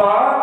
Ah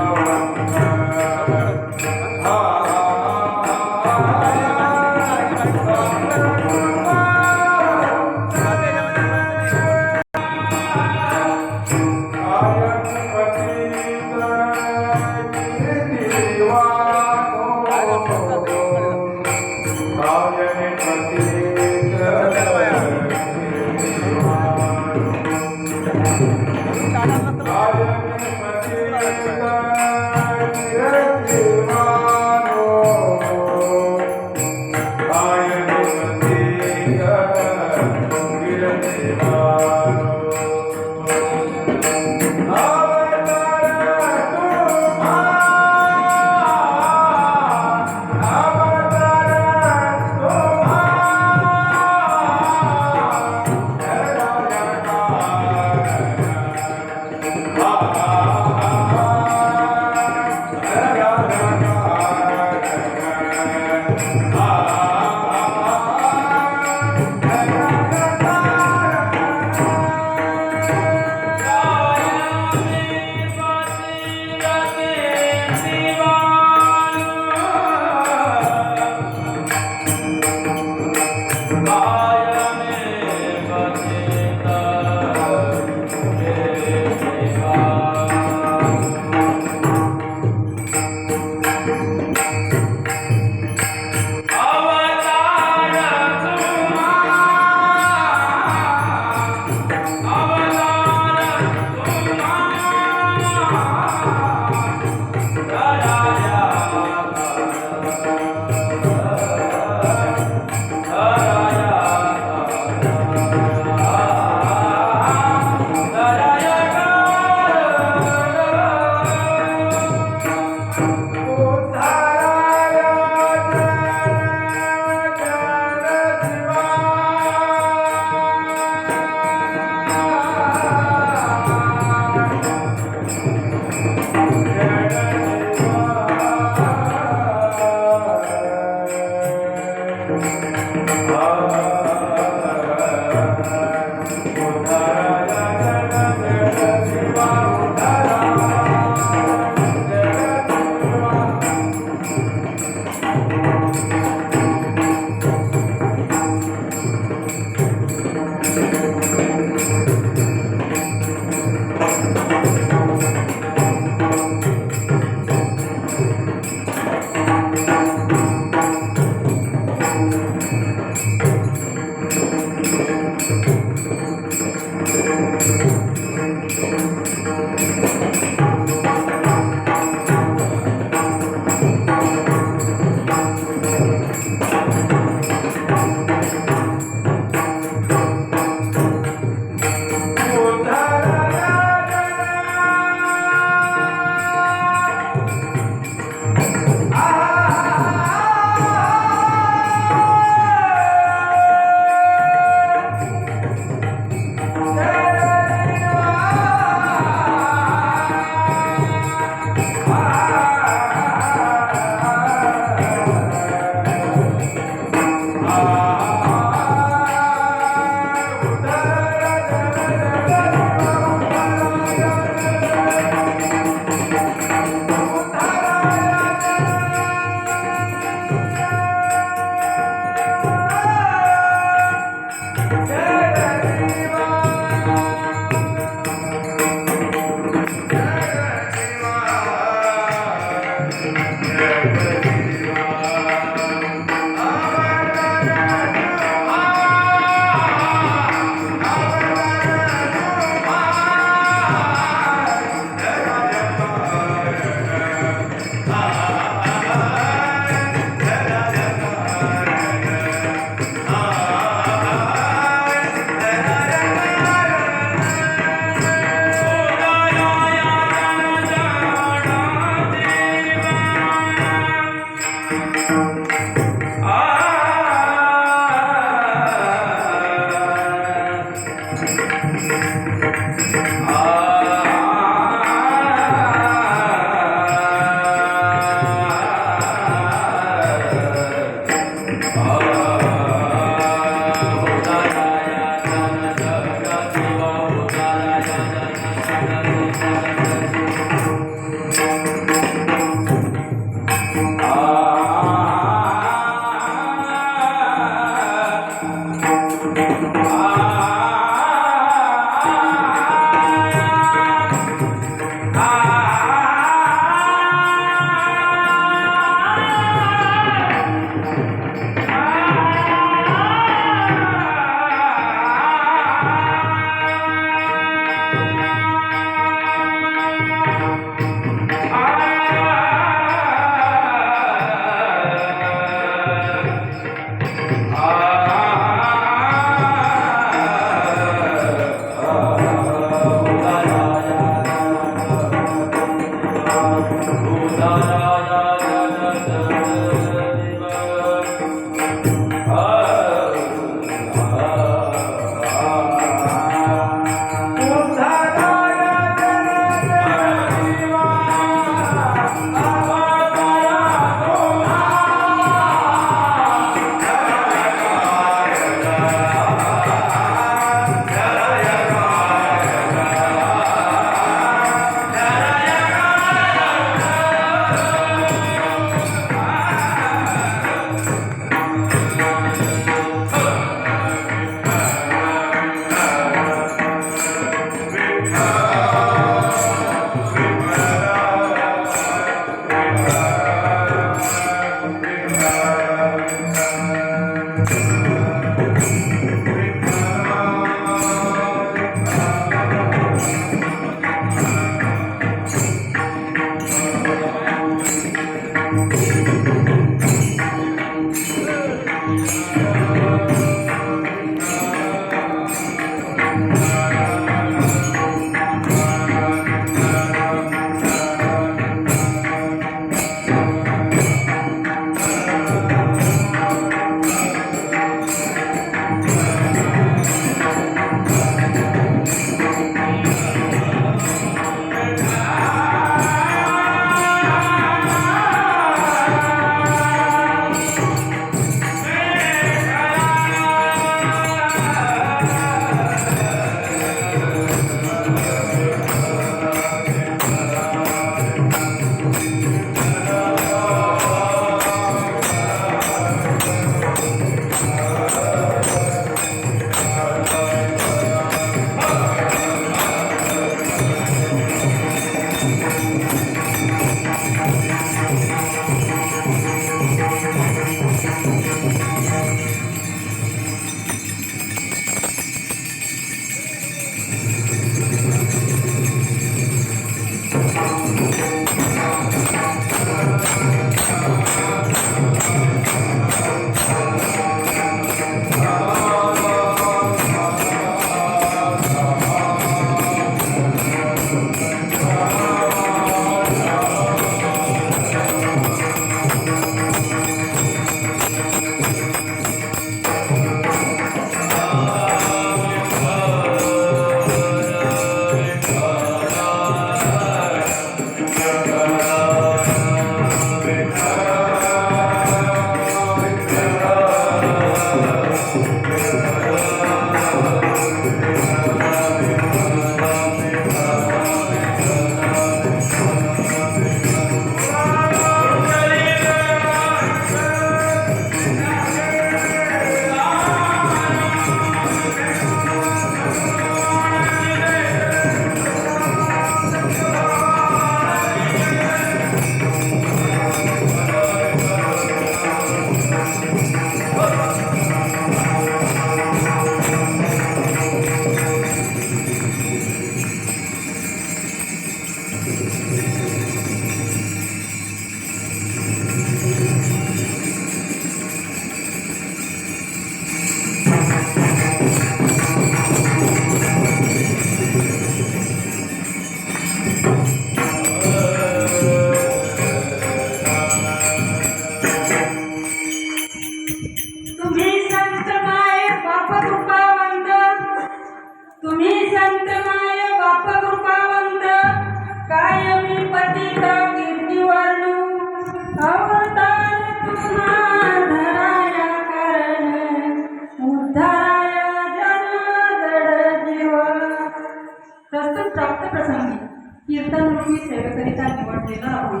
कीर्तनरूपी सेवेकरिता निवडलेला आहे.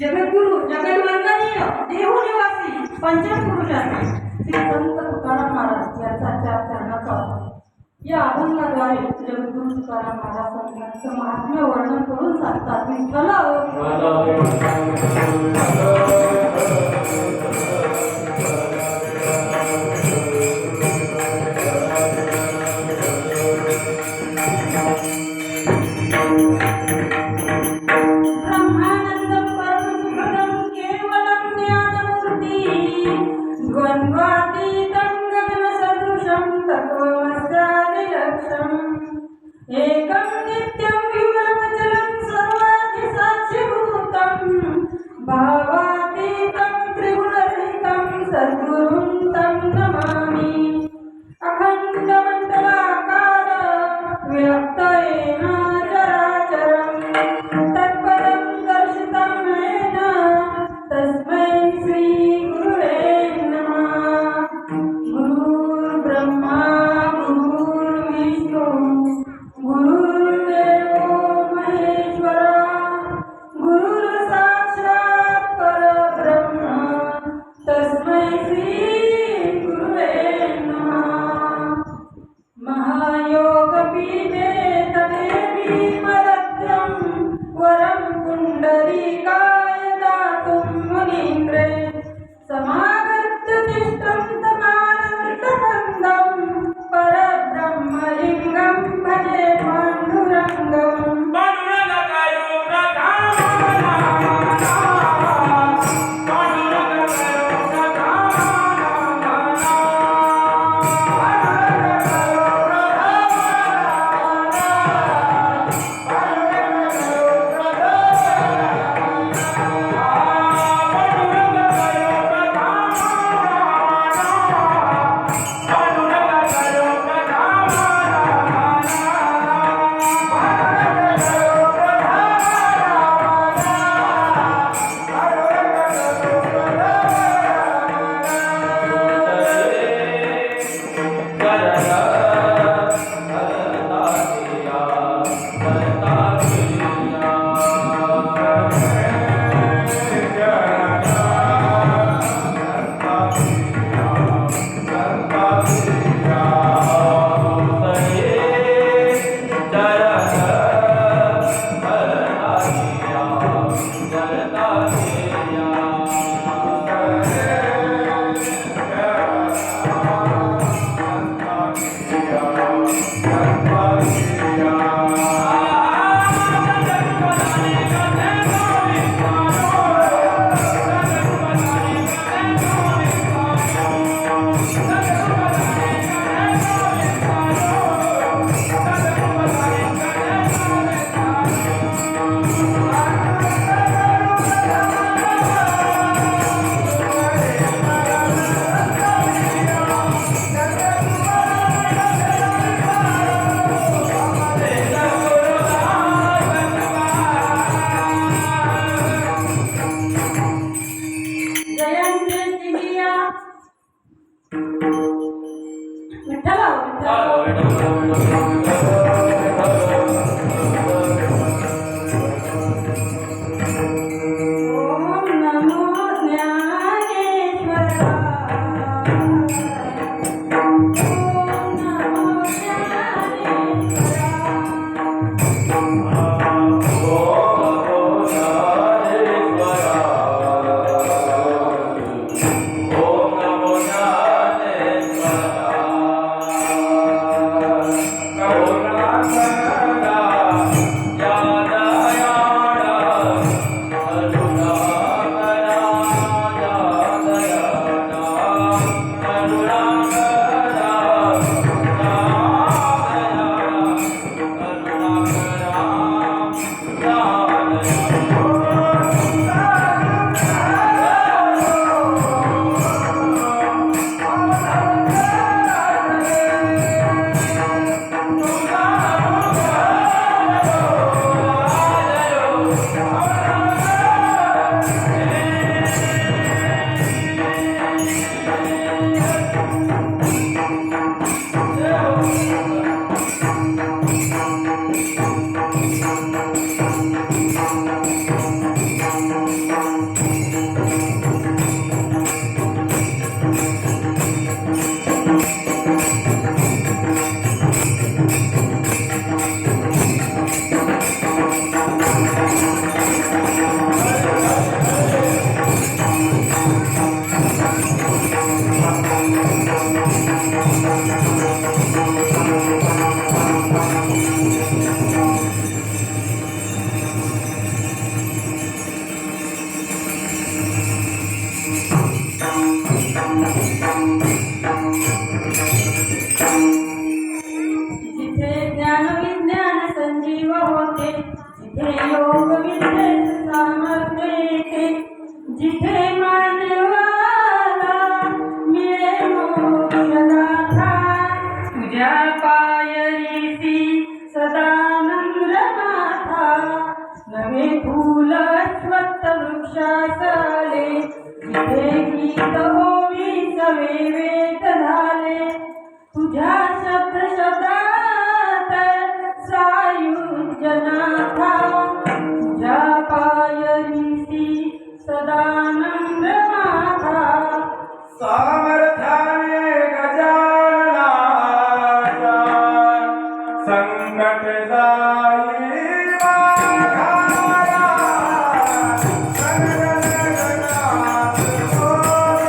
जगद्गुरु जगन्वंदनीय देहनिवासी पंचपुरुषाचे श्री संत तुकाराम महाराज यांचा 4 चरणाचा या अभंगाद्वारे जगद्गुरु तुकाराम महाराजांचं महात्म्य वर्णन करून सांगतात. विठ्ठल एकं नित्यं विमलमचलं सर्वाधिसाक्षिभूतं जयंती दिव्या विठ्ठला ओम नमो ज्ञानेश्वराय ओम नमो ज्ञानेश्वराय जिथे ज्ञान विज्ञान संजीव होते जिथे योग विद्येत सामर्थ्य येते जिथे मानवाला मिळे मोक्षदाता तुझ्या पायरीसी सदानंद माथा नवे फूल अश्वत्थ वृक्षासले जिथे गीत ओवी सवे वेद झाले तुझ्या शब्द शब्दात सायुज्यनाथा तुझ्या पायरीसी सदानंद माथा सामर्थ्याने गजाननाचा संकट जाई माघारा गणगणगणात होय गणगणगणात होय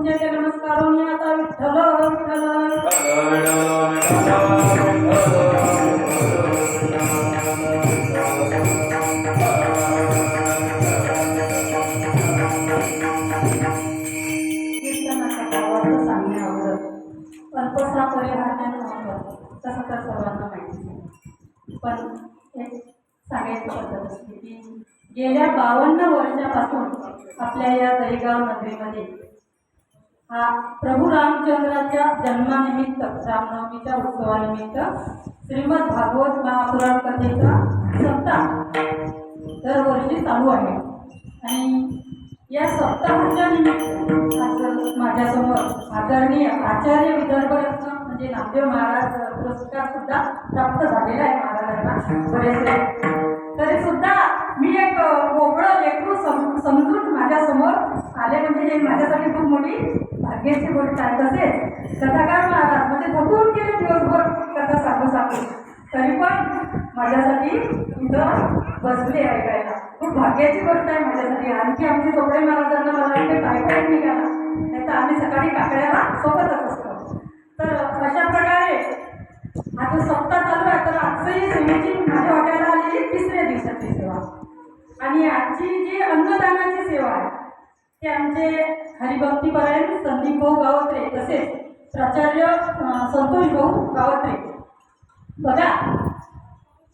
तुमचे ते नमस्कार मी आता विठ्ठल विठ्ठल कीर्तनाचा भावार्थ सांगणे अवघड अल्पसा परिहारण्यानं महत्त्वाचं तसं तर सर्वांना माहिती आहे. पण एक सांगायची पद्धत असते की गेल्या 52 वर्षापासून आपल्या या दहीगाव नगरीमध्ये हा प्रभू रामचंद्राच्या जन्मानिमित्त रामनवमीच्या उत्सवानिमित्त श्रीमद भागवत महापुराण कथेचा सप्ताह दरवर्षी चालू आहे. आणि या सप्ताहाच्या निमित्त आज माझ्यासमोर आदरणीय आचार्य विदर्भरत्न म्हणजे नामदेव महाराज पुरस्कार सुद्धा प्राप्त झालेला आहे महाराजांना बरेचसे. तरी सुद्धा मी एक कोवळं लेकरू समजून माझ्यासमोर आले म्हणजे हे माझ्यासाठी खूप मोठी भाग्याची गोष्ट आहे. तसेच कथाकार महाराज म्हणजे थकून गेले दिवसभर कथा सांगू तरी पण माझ्यासाठी इथं बसले ऐकायला. खूप भाग्याची गोष्ट आहे माझ्यासाठी. आणखी आमचे चोपडे महाराजांना मला वाटते टायफॉइड निघाला नाही तर आम्ही सकाळी काकड्याला सोबतच असतो. तर अशा प्रकारे आता सप्ताह चालू आहे. तर आजची सेवेची माझ्या हॉटेलला आलेली 3ऱ्या दिवसाची सेवा आणि आजची जी अन्नदानाची सेवा आहे ते आमचे हरिभक्तीपरायण संदीप भाऊ गावत्रे तसेच प्राचार्य संतोष भाऊ गावत्रे. बघा,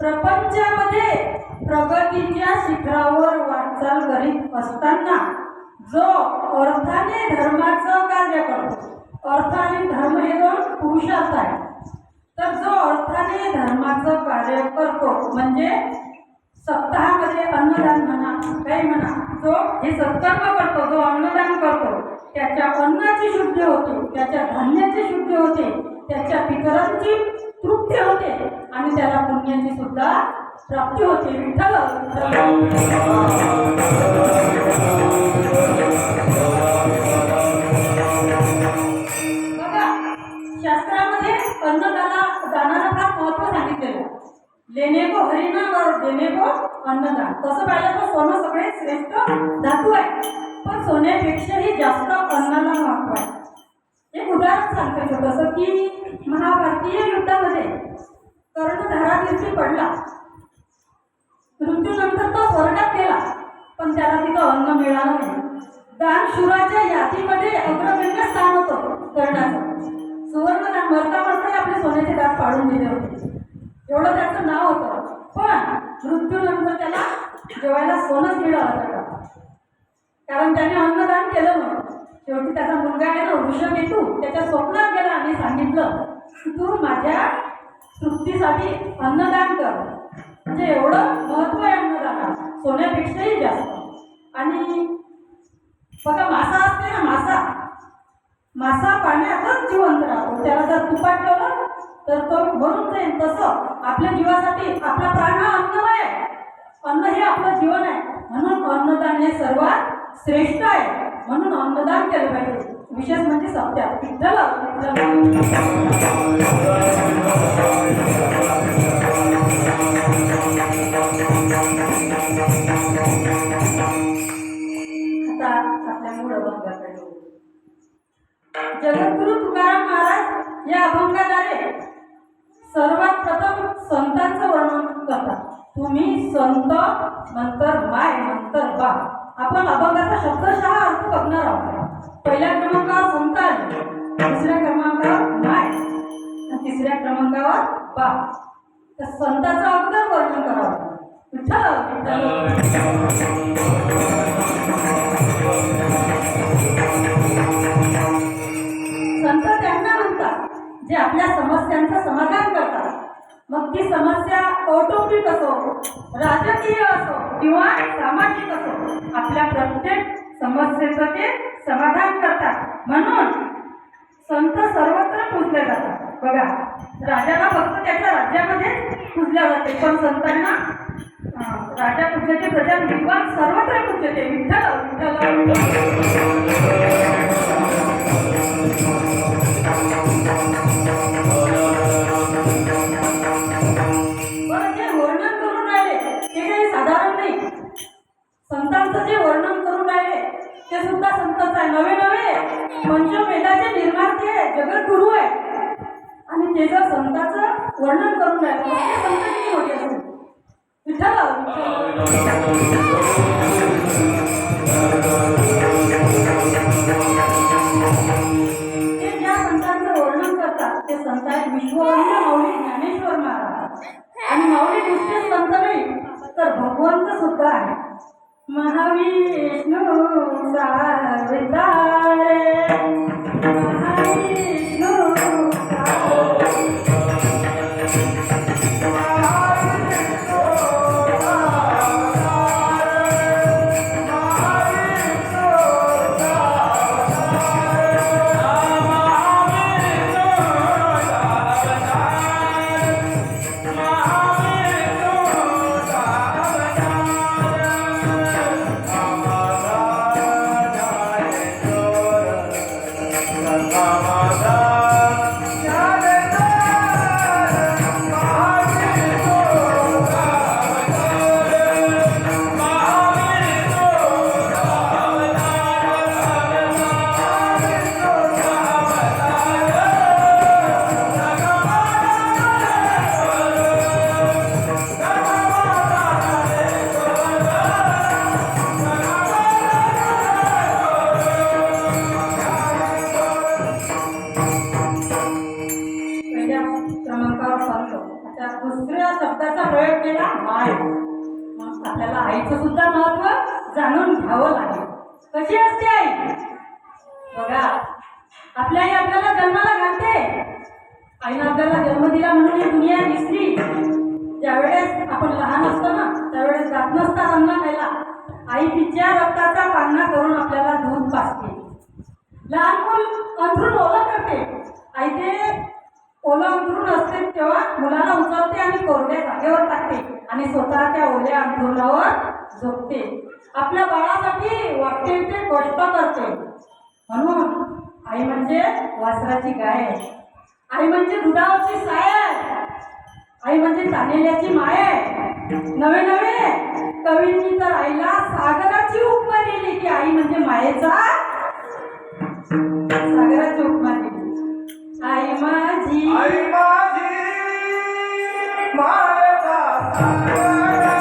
प्रपंचामध्ये प्रगतीच्या शिखरावर वाटचाल करीत असताना जो अर्थाने धर्माचं कार्य करतो, अर्थ आणि धर्म हे 2 पुरुषार्थ आहेत. तर जो अर्थाने धर्माचं कार्य करतो म्हणजे सप्ताहामध्ये अन्नदान म्हणा काही म्हणा, जो हे सत्कर्म करतो, जो अन्नदान करतो त्याच्या अन्नाची शुद्धी होते, त्याच्या धान्याची शुद्धी होते, त्याच्या पितरांची तृप्ती होते आणि त्याला पुण्याची सुद्धा प्राप्ती होते. विठ्ठल बघा, शास्त्रामध्ये दानाला फार महत्व सांगितलेलं. लेणे को हरिनाम और देणे को अन्नदान. तसं पाहिलं तर सोनं सगळे श्रेष्ठ धातू आहे पण सोन्यापेक्षाही जास्त अन्नाला महत्व आहे. एक उदाहरण सांगते छोटंसं की महाभारतीय युद्धामध्ये कर्णधारातीर्थी पडला. मृत्यूनंतर तो स्वर्गात गेला पण त्याला तिथं अन्न मिळालं नाही. दानशूराच्या यादीमध्ये अग्रगण्य स्थान होतं कर्णाचं. सुवर्णदान मरता मरता आपले सोन्याचे दात पाडून दिले होते एवढं त्याचं नाव होतं. पण मृत्यूनंतर त्याला जेवायला सोनंच मिळालं त्याला कारण त्याने अन्नदान केलं नव्हतं. शेवटी त्याचा मुलगा आहे ना ऋषभकेतू त्याच्या स्वप्नात गेला आणि सांगितलं की तू माझ्या तृप्तीसाठी अन्नदान कर. म्हणजे एवढं महत्व आहे अन्नदानाला सोन्यापेक्षाही जास्त. आणि बघा मासा असते ना, मासा पाण्यातच जिवंत राहतो. त्याला जर तुपात ठेवलं तर तो मरून जाईल. तसं आपल्या जीवासाठी आपला प्राण हा अन्नमय आहे. अन्न हे आपलं जीवन आहे म्हणून अन्नदान हे सर्वात श्रेष्ठ आहे. म्हणून अन्नदान केलं पाहिजे. विशेष म्हणजे सप्त्यात विठ्ठल आता आपल्या मूळ अभंगाकडे जगद्गुरु तुकाराम महाराज या अभंगाद्वारे सर्वात प्रथम संतांचं वर्णन करतात. तुम्ही संत नंतर माय नंतर बा. आपण अभंगाचा शब्दशः अर्थ बघणार आहोत. पहिल्या क्रमांकावर संत आले, दुसऱ्या क्रमांकावर माय आणि तिसऱ्या क्रमांकावर बा. तर संताचं अगोदर वर्णन करावं. विठ्ठल संत त्यांना म्हणतात जे आपल्या समस्यांचं समाधान करतात. मग ती समस्या कौटुंबिक असो, राजकीय असो किंवा सामाजिक असो, आपल्या प्रत्येक समस्येचं ते समाधान करतात. म्हणून संत सर्वत्र पूजले जातात. बघा, राजाला फक्त त्याच्या राज्यामध्ये पूजल्या जाते पण संतांना राजा पूजते, प्रजा विद्वान सर्वत्र पूजते. विठ्ठल जे वर्णन करून राहिले ते काही साधारण नाही. संतांचं जे वर्णन करून राहिले ते सुद्धा संतच आहे. नवे नवे भारतीय जगद्गुरु आहे आणि ते जर संतांचं वर्णन करून राहिलं तर ते संत किती मोठे असेल. ते ज्या संतांचं वर्णन करतात ते संत आहेत विश्ववंद्य माऊली ज्ञानेश्वर महाराज. आणि माऊली नुसते संत नाही तर भगवंत सुद्धा आहे. महाविष्णू सावतारे महाविष्णू दुसऱ्या शब्दाचा प्रयोग केला माय. मग आपल्याला आईचं सुद्धा महत्व जाणून घ्यावं लागेल. कशी असते आई बघा. आपल्या आई आपल्याला जन्माला घालते. आईनं आपल्याला जन्म दिला म्हणून ही दुनिया दिसली. ज्यावेळेस आपण लहान असतो ना त्यावेळेस जात नसतात अन्न खायला. आई तिच्या रक्ताचा पारणा करून आपल्याला दूध पाजते. लहान मूल अंथरून ओलं करते. आई ते ओलं अंथरून असते तेव्हा मुलाला उचलते आणि कोरड्या जागेवर टाकते आणि स्वतः त्या ओल्या अंथरुणावर झोपते. आपल्या बाळासाठी वाटते ते कष्ट करते. म्हणून आई म्हणजे वासराची गाय आहे. आई म्हणजे दुधावरची साय आहे. आई म्हणजे चांदेल्याची माय आहे. नवे नवे कवींनी तर आईला सागराची उपमा दिली की आई म्हणजे मायेचा सागराची उपमा दिली. आई माझी माझा सागरा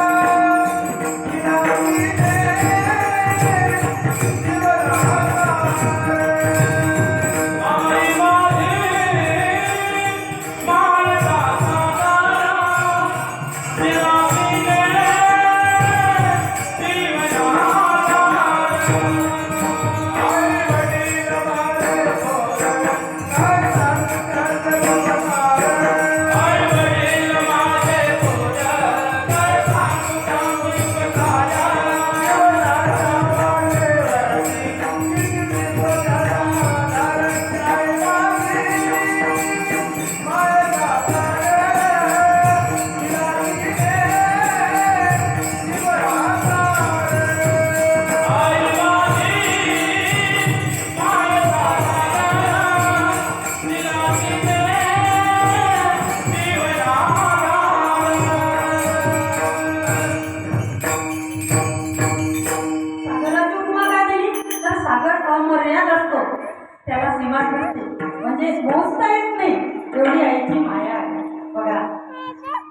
त्याला सीमा नसते. म्हणजे मोजता येत नाही एवढी आईची माया आहे बघा.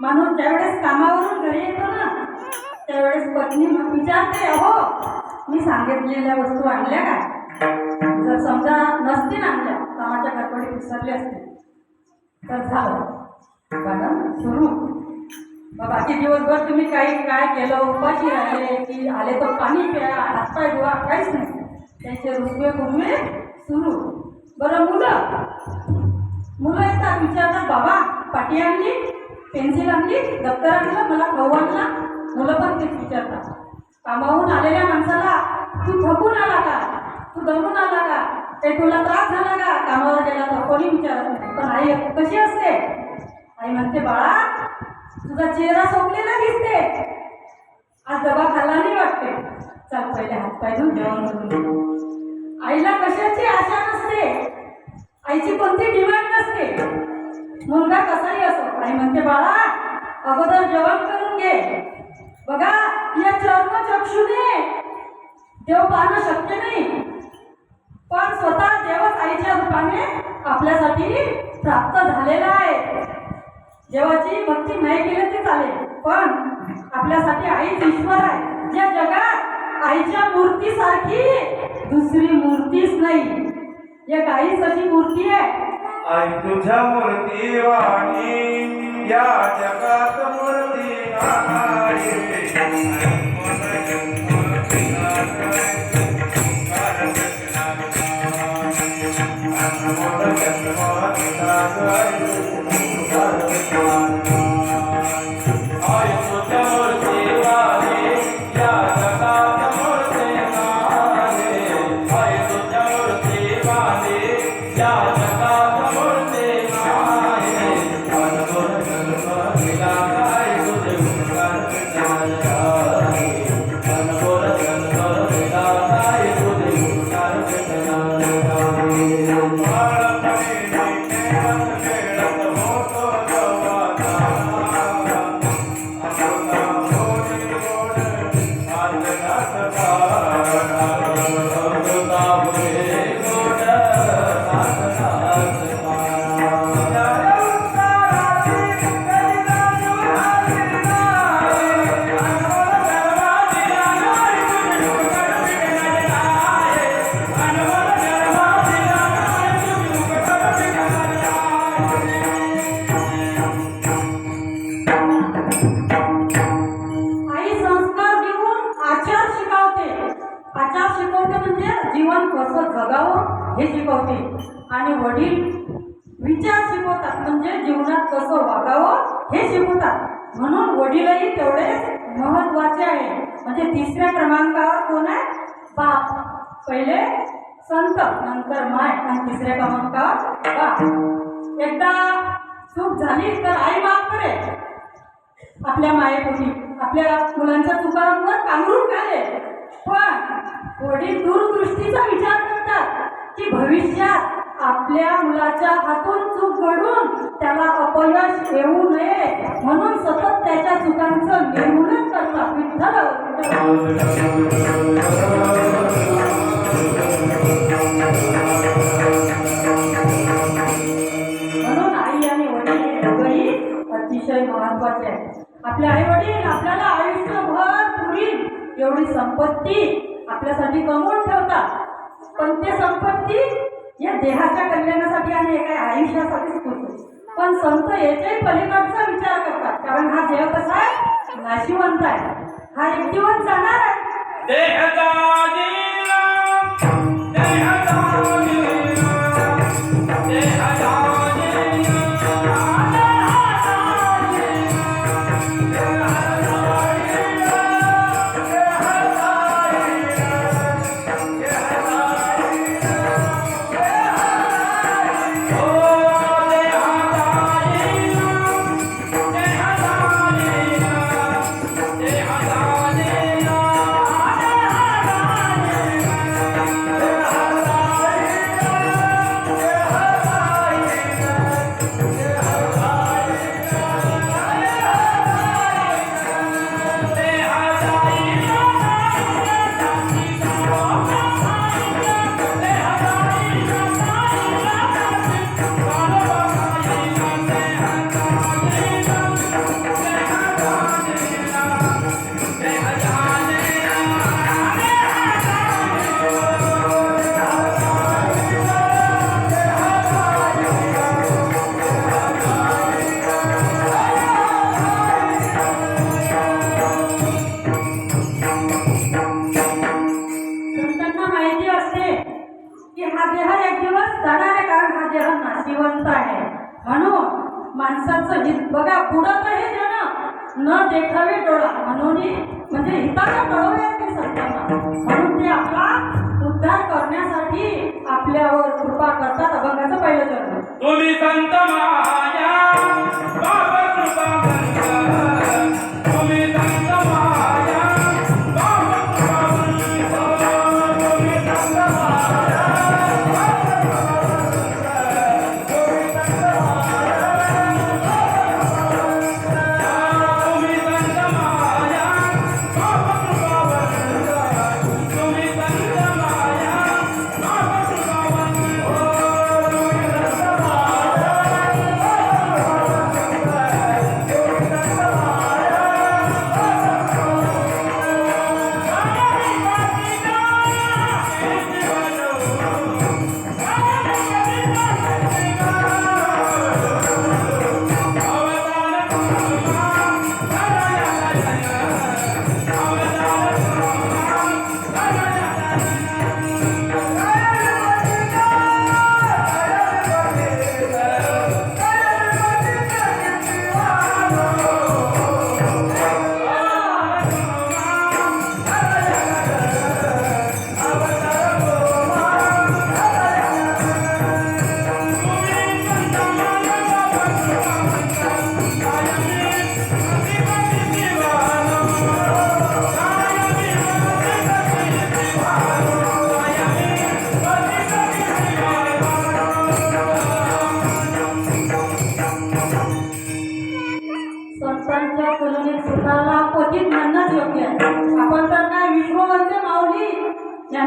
माणूस ज्यावेळेस कामावरून घरी येतो ना त्यावेळेस पत्नी विचारते अहो मी सांगितलेल्या वस्तू आणल्या का. जर समजा नसतील आणल्या कामाच्या गडबडीत विसरले असते तर झालं भांडण सुरू. मग बाकी दिवसभर तुम्ही काय केलं उपाशी राहिले की आले तर पाणी प्या हातपाय धुवा काहीच नाही. त्यांचे रुसवे कुरवे सुरू. बरं मुलं येतात विचारतात बाबा पाटी आणली पेन्सिल आणली दप्तर आणलं मला खाऊ आणला. मुलं पण तेच विचारतात. कामावरून आलेल्या माणसाला तू थकून आला का तू दमून आला का ते तुला त्रास झाला का कामावर गेला तर कोणी विचारत नाही. पण आई कशी असते. आई म्हणते बाळा तुझा चेहरा सोपलेला दिसते आज डबा खाल्ला नाही वाटते चल पहिले हातपाय धुवून जेवण करून. आईला कशाची आशा नसते. आईची कोणती डिमांड नसते. मुलगा कसाही असो आई म्हणते बाळा अगोदर जेवण करून घे. बघा या चक्षुने देव पाहणं शक्य नाही पण स्वतः देवच आईच्या रूपाने आपल्यासाठी प्राप्त झालेला आहे. देवाची भक्ती नाही केली ते चालेल, पण आपल्यासाठी आईच ईश्वर आहे. या जगात आईच्या मूर्तीसारखी दुसरी मूर्तीच नाही. एक आईच अशी मूर्ती आहे. आई तुझ्या मूर्ती वाणी या जगात मूर्ती नाही. जीवन कसं जगावं हे शिकवते आणि वडील विचार शिकवतात, म्हणजे जीवनात कसं वागावं हे शिकवतात. म्हणून वडीलही तेवढे महत्वाचे आहे. म्हणजे तिसऱ्या क्रमांकावर कोण आहे? बाप. पहिले संत, नंतर माय आणि तिसऱ्या क्रमांकावर बाप. एकदा चूक झाली तर आई माफ करे आपल्या मायेपोटी, आपल्या मुलांच्या चुकांवर पांघरून घाले. पण वडील दूरदृष्टीचा विचार करतात की भविष्यात आपल्या मुलाच्या हातून चूक घडून त्याला अपयश येऊ नये, म्हणून सतत त्याच्या चुकांचं निर्मूलन करतात. म्हणून आई आणि वडील हे दोघंही अतिशय महत्वाचे आहेत. आपले आई वडील आपल्याला आयुष्यभर पुरील एवढी संपत्ती आपल्यासाठी कमवून ठेवतात, पण ते संपत्ती या देहाच्या कल्याणासाठी आणि एका आयुष्यासाठीच पुरते. पण संत याच्याही पलीकडचा विचार करतात, कारण हा देह कसा आहे? नाशिवंत आहे. हा एक दिवस जाणार आहे. माणसाचं हित बघा, पुढं तर हे जण न देखावे डोळा म्हणून, म्हणजे हिताला कळवूया ते संतांना, म्हणून ते आपला उद्धार करण्यासाठी आपल्यावर कृपा करतात. अभंगाचं पहिलं चरण. तुम्ही संत माया बाबा कृपा करा, तुम्ही संत माया बाबा कृपा करा, तुम्ही संत माया Oh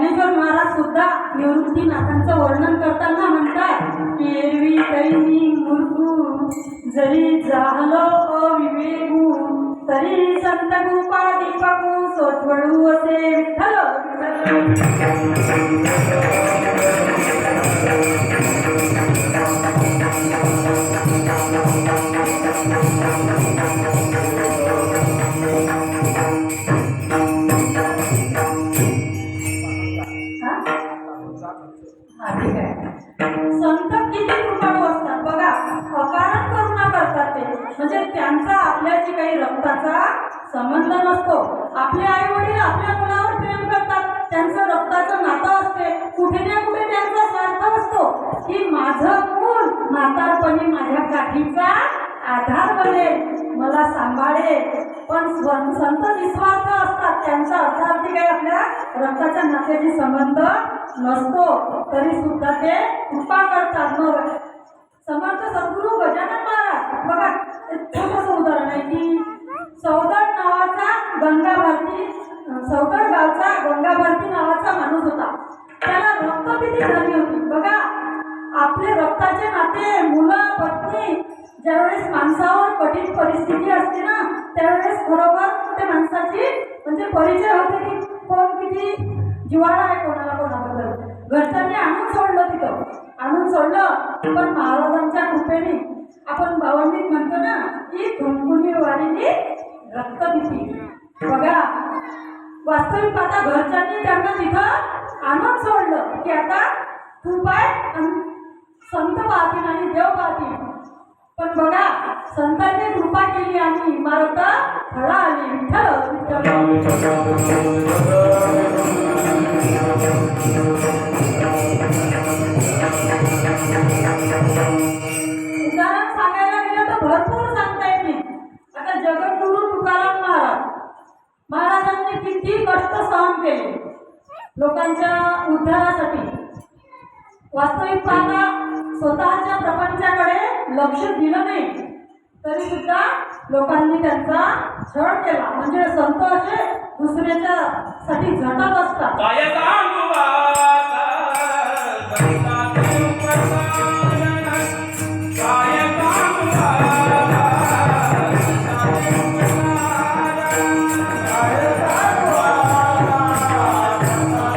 ज्ञानेश्वर महाराज सुद्धा निवृत्तीनाथांचं वर्णन करताना म्हणतात, एरवी कैनी मूर्खू जरी जाहलो अविवेकू तरी संत कृपा दीपकू सोटवळू असे विठ्ठल ठीक आहे. संत किती कृपाळू असतात बघा, अकारण करुणा करतात ते, म्हणजे त्यांचा आपल्याशी काही रक्ताचा संबंध नसतो. आपले आई वडील आपल्या मुलावर प्रेम करतात, त्यांचं रक्ताचं नातं असते. कुठे ना कुठे त्यांचा स्वार्थ असतो की माझं मूल म्हातारपणी माझ्या काठीचा आधार बनेल, मला सांभाळे. पण संत निस्वार्थ असतात, त्यांचा अर्थार्थी काही आपल्या रक्ताच्या नात्याशी संबंध नसतो, तरी सुद्धा ते कृपा करतात. मग समर्थ सद्गुरू गजानन महाराज बघा, छोटंसं उदाहरण आहे की सौदड नावाचा गंगा भारती, सौदड गावचा गंगा भारती नावाचा माणूस होता. त्याला रक्तपिती झाली होती. बघा, आपले रक्ताचे नाते, मुलं, पत्नी, ज्यावेळेस माणसावर कठीण परिस्थिती असते ना, त्यावेळेस खरोखर त्या माणसाची म्हणजे परिचय होते की कोण किती जिव्हाळा आहे कोणाला कोणाबद्दल. घरच्यांनी आणून सोडलं, तिथं आणून सोडलं. पण महाराजांच्या कृपेने आपण भावनिक म्हणतो ना की धुमकुनी वारीने रक्तपिती. बघा, वास्तविक आता घरच्यांनी त्यांना तिथं आणून सोडलं की आता तू पाय संत पाहतील आणि देव पाहतील. पण बघा, संतांनी कृपा केली आणि इमारत फळा आली. उदाहरण सांगायला गेलं तर भरपूर सांगता येईल. आता जगद्गुरु तुकाराम महाराजांनी किती कष्ट सहन केले लोकांच्या उद्धारासाठी. वास्तविक पाहता स्वतःच्या प्रपंचाकडे लक्ष दिलं नाही, तरी सुद्धा लोकांनी त्यांचा छळ केला. म्हणजे संत असे दुसऱ्याच्या साठी झटत असतात. काय सांगू आता संतांचे उपकार, काय सांगू आता संतांचे उपकार, काय सांगू आता संतांचे उपकार,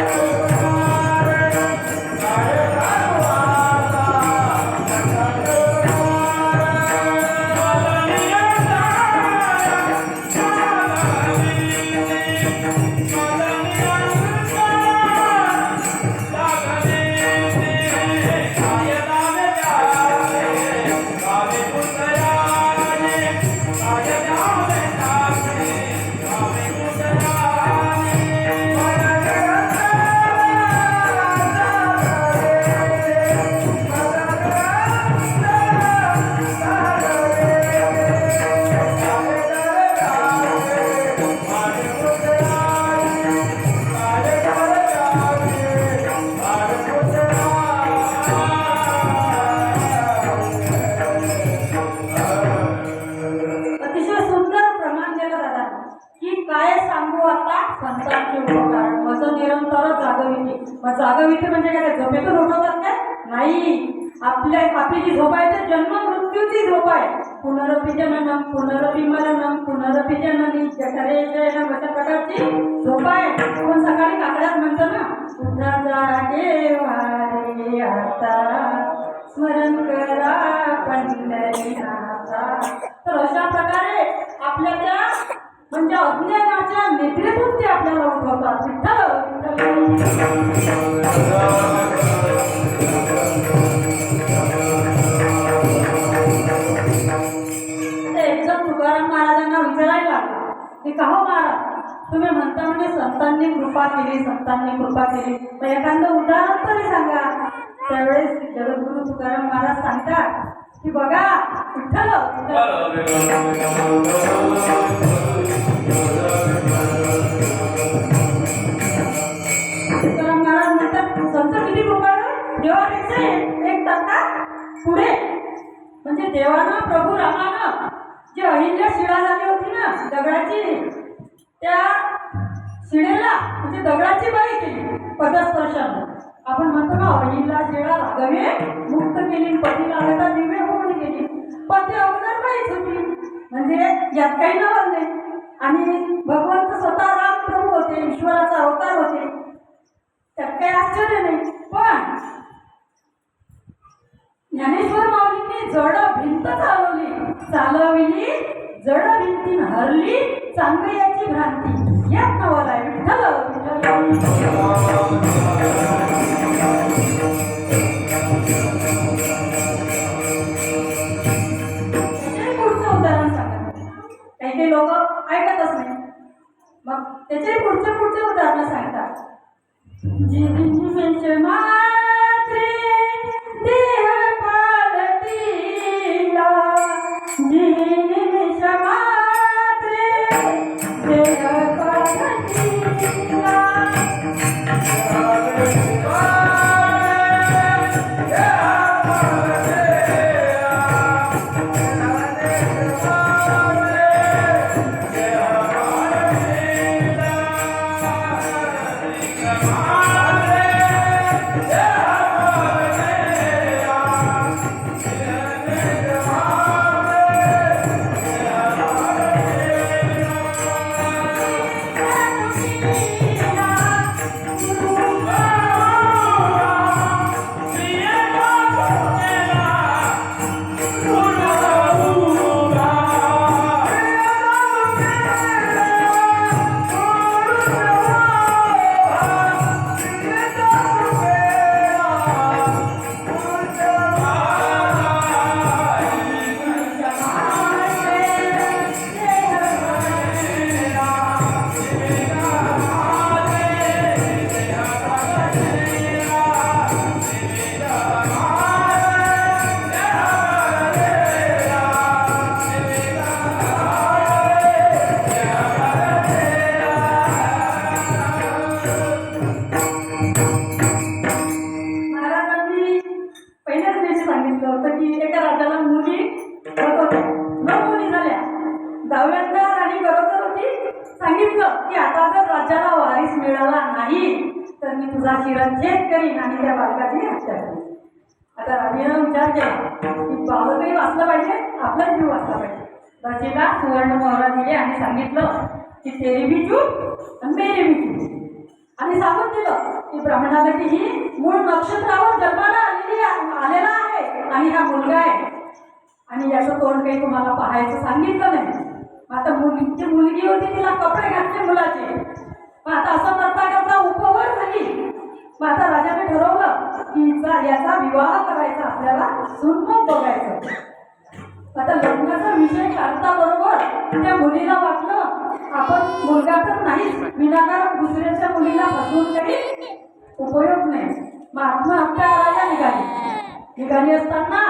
काय सांगू आता संतांचे जागविते म्हणजे काय, झोपेतून उठवतात काय? नाही, आपली जी झोप आहे ते जन्म मृत्यूची झोप आहे. पुनरपि जननम पुनरपि मरणम पुनरपि जननी जठरे शयनम अशा प्रकारची झोप आहे. पण सकाळी काकड्यात म्हणतो ना, उठा जागे वारे आता स्मरण करा पंढरीनाथा. तर अशा प्रकारे आपल्या त्या म्हणजे अज्ञानाच्या नेत्रेतून ते आपल्याला उठवतात. एकदम तुकाराम महाराजांना विचारायला लागला की का हो महाराज, तुम्ही म्हणता म्हणजे संतांनी कृपा केली, संतांनी कृपा केली, तर एखादं उदाहरण तरी सांगा. त्यावेळेस जगद्गुरु तुकाराम महाराज सांगतात की बघा विठ्ठल, तुकाराम महाराज म्हणतात संत किती कृपाळू, देवापेक्षा एक टक्का पुढे. म्हणजे देवानं प्रभू रामानं जे अहिल्या शिळा झाली होती ना दगडाची, त्या शिळेला म्हणजे दगडाची बाई केली पदस्पर्शानं. आपण म्हणतो ना अहिला शिळा राघवे मुक्त केली, पती लागता दिवे होऊन गेली. पण ती अगोदर बाईच होती, म्हणजे यात काही नवल नाही. आणि भगवंत स्वतः राम प्रभू होते, ईश्वराचा अवतार होते, त्यात काही आश्चर्य नाही. पण ज्ञानेश्वर माऊलींनी जड भिंत चालविली, जड भिंतीन हरली चांगयाची भ्रांती. यात नवल आहे. विठ्ठल पुढचं उदाहरण सांगा. काही लोक ऐकतच नाही, मग त्याचे पुढचे उदाहरण सांगतात. निमेष मात्रे देह पालटिला, निमेष मात्रे देह पालटिला. सांगितलं की आता जर राज्याला वारीस मिळाला नाही तर मी तुझा शिरच्छेद करीन आणि त्या बालकाची हत्या करीन. आता राणीनं विचार केला की बालकही वाचलं पाहिजे, आपलाच जीव वाचला पाहिजे. राजेला सुवर्ण मोहरा दिली आणि सांगितलं की तेरी भी चूक आणि मेरी भी चूक. आणि सांगून दिलं की ब्राह्मणाला की ही मूळ नक्षत्रावर जन्माला आलेला आहे आणि हा मुलगा आहे आणि याचं तोंड काही तुम्हाला पाहायचं सांगितलं नाही. आता मुलीची मुलगी होती, तिला कपडे घातले मुलाचे. मग आता असं करता करता उपवर झाली. मग आता राजाने ठरवलं की याचा विवाह करायचा, आपल्याला सुनमुख बघायचं. आता लग्नाचा विषय काढता बरोबर त्या मुलीला वाटलं आपण मुलगा तर नाहीच, विनाकारण दुसऱ्याच्या मुलीला फसवून काही उपयोग नाही. मग आत्महत्या करायला निघाली असताना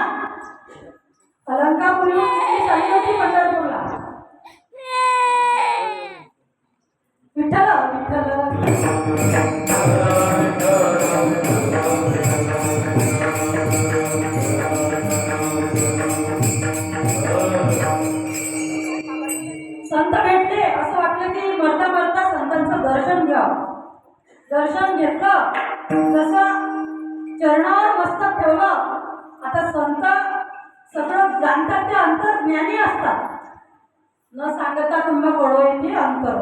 अलंकापुरीहून चालली होती पंढरपूरला. विठ्ठल संत भेटले. असं वाटलं की मरता मरता संतांचं दर्शन घ्यावं. दर्शन घेतलं, जसं चरणावर मस्तक ठेवलं. आता संत सगळं जाणतात, ते अंतर्ज्ञानी असतात. न सांगता तुम्हाला कळवायची अंतर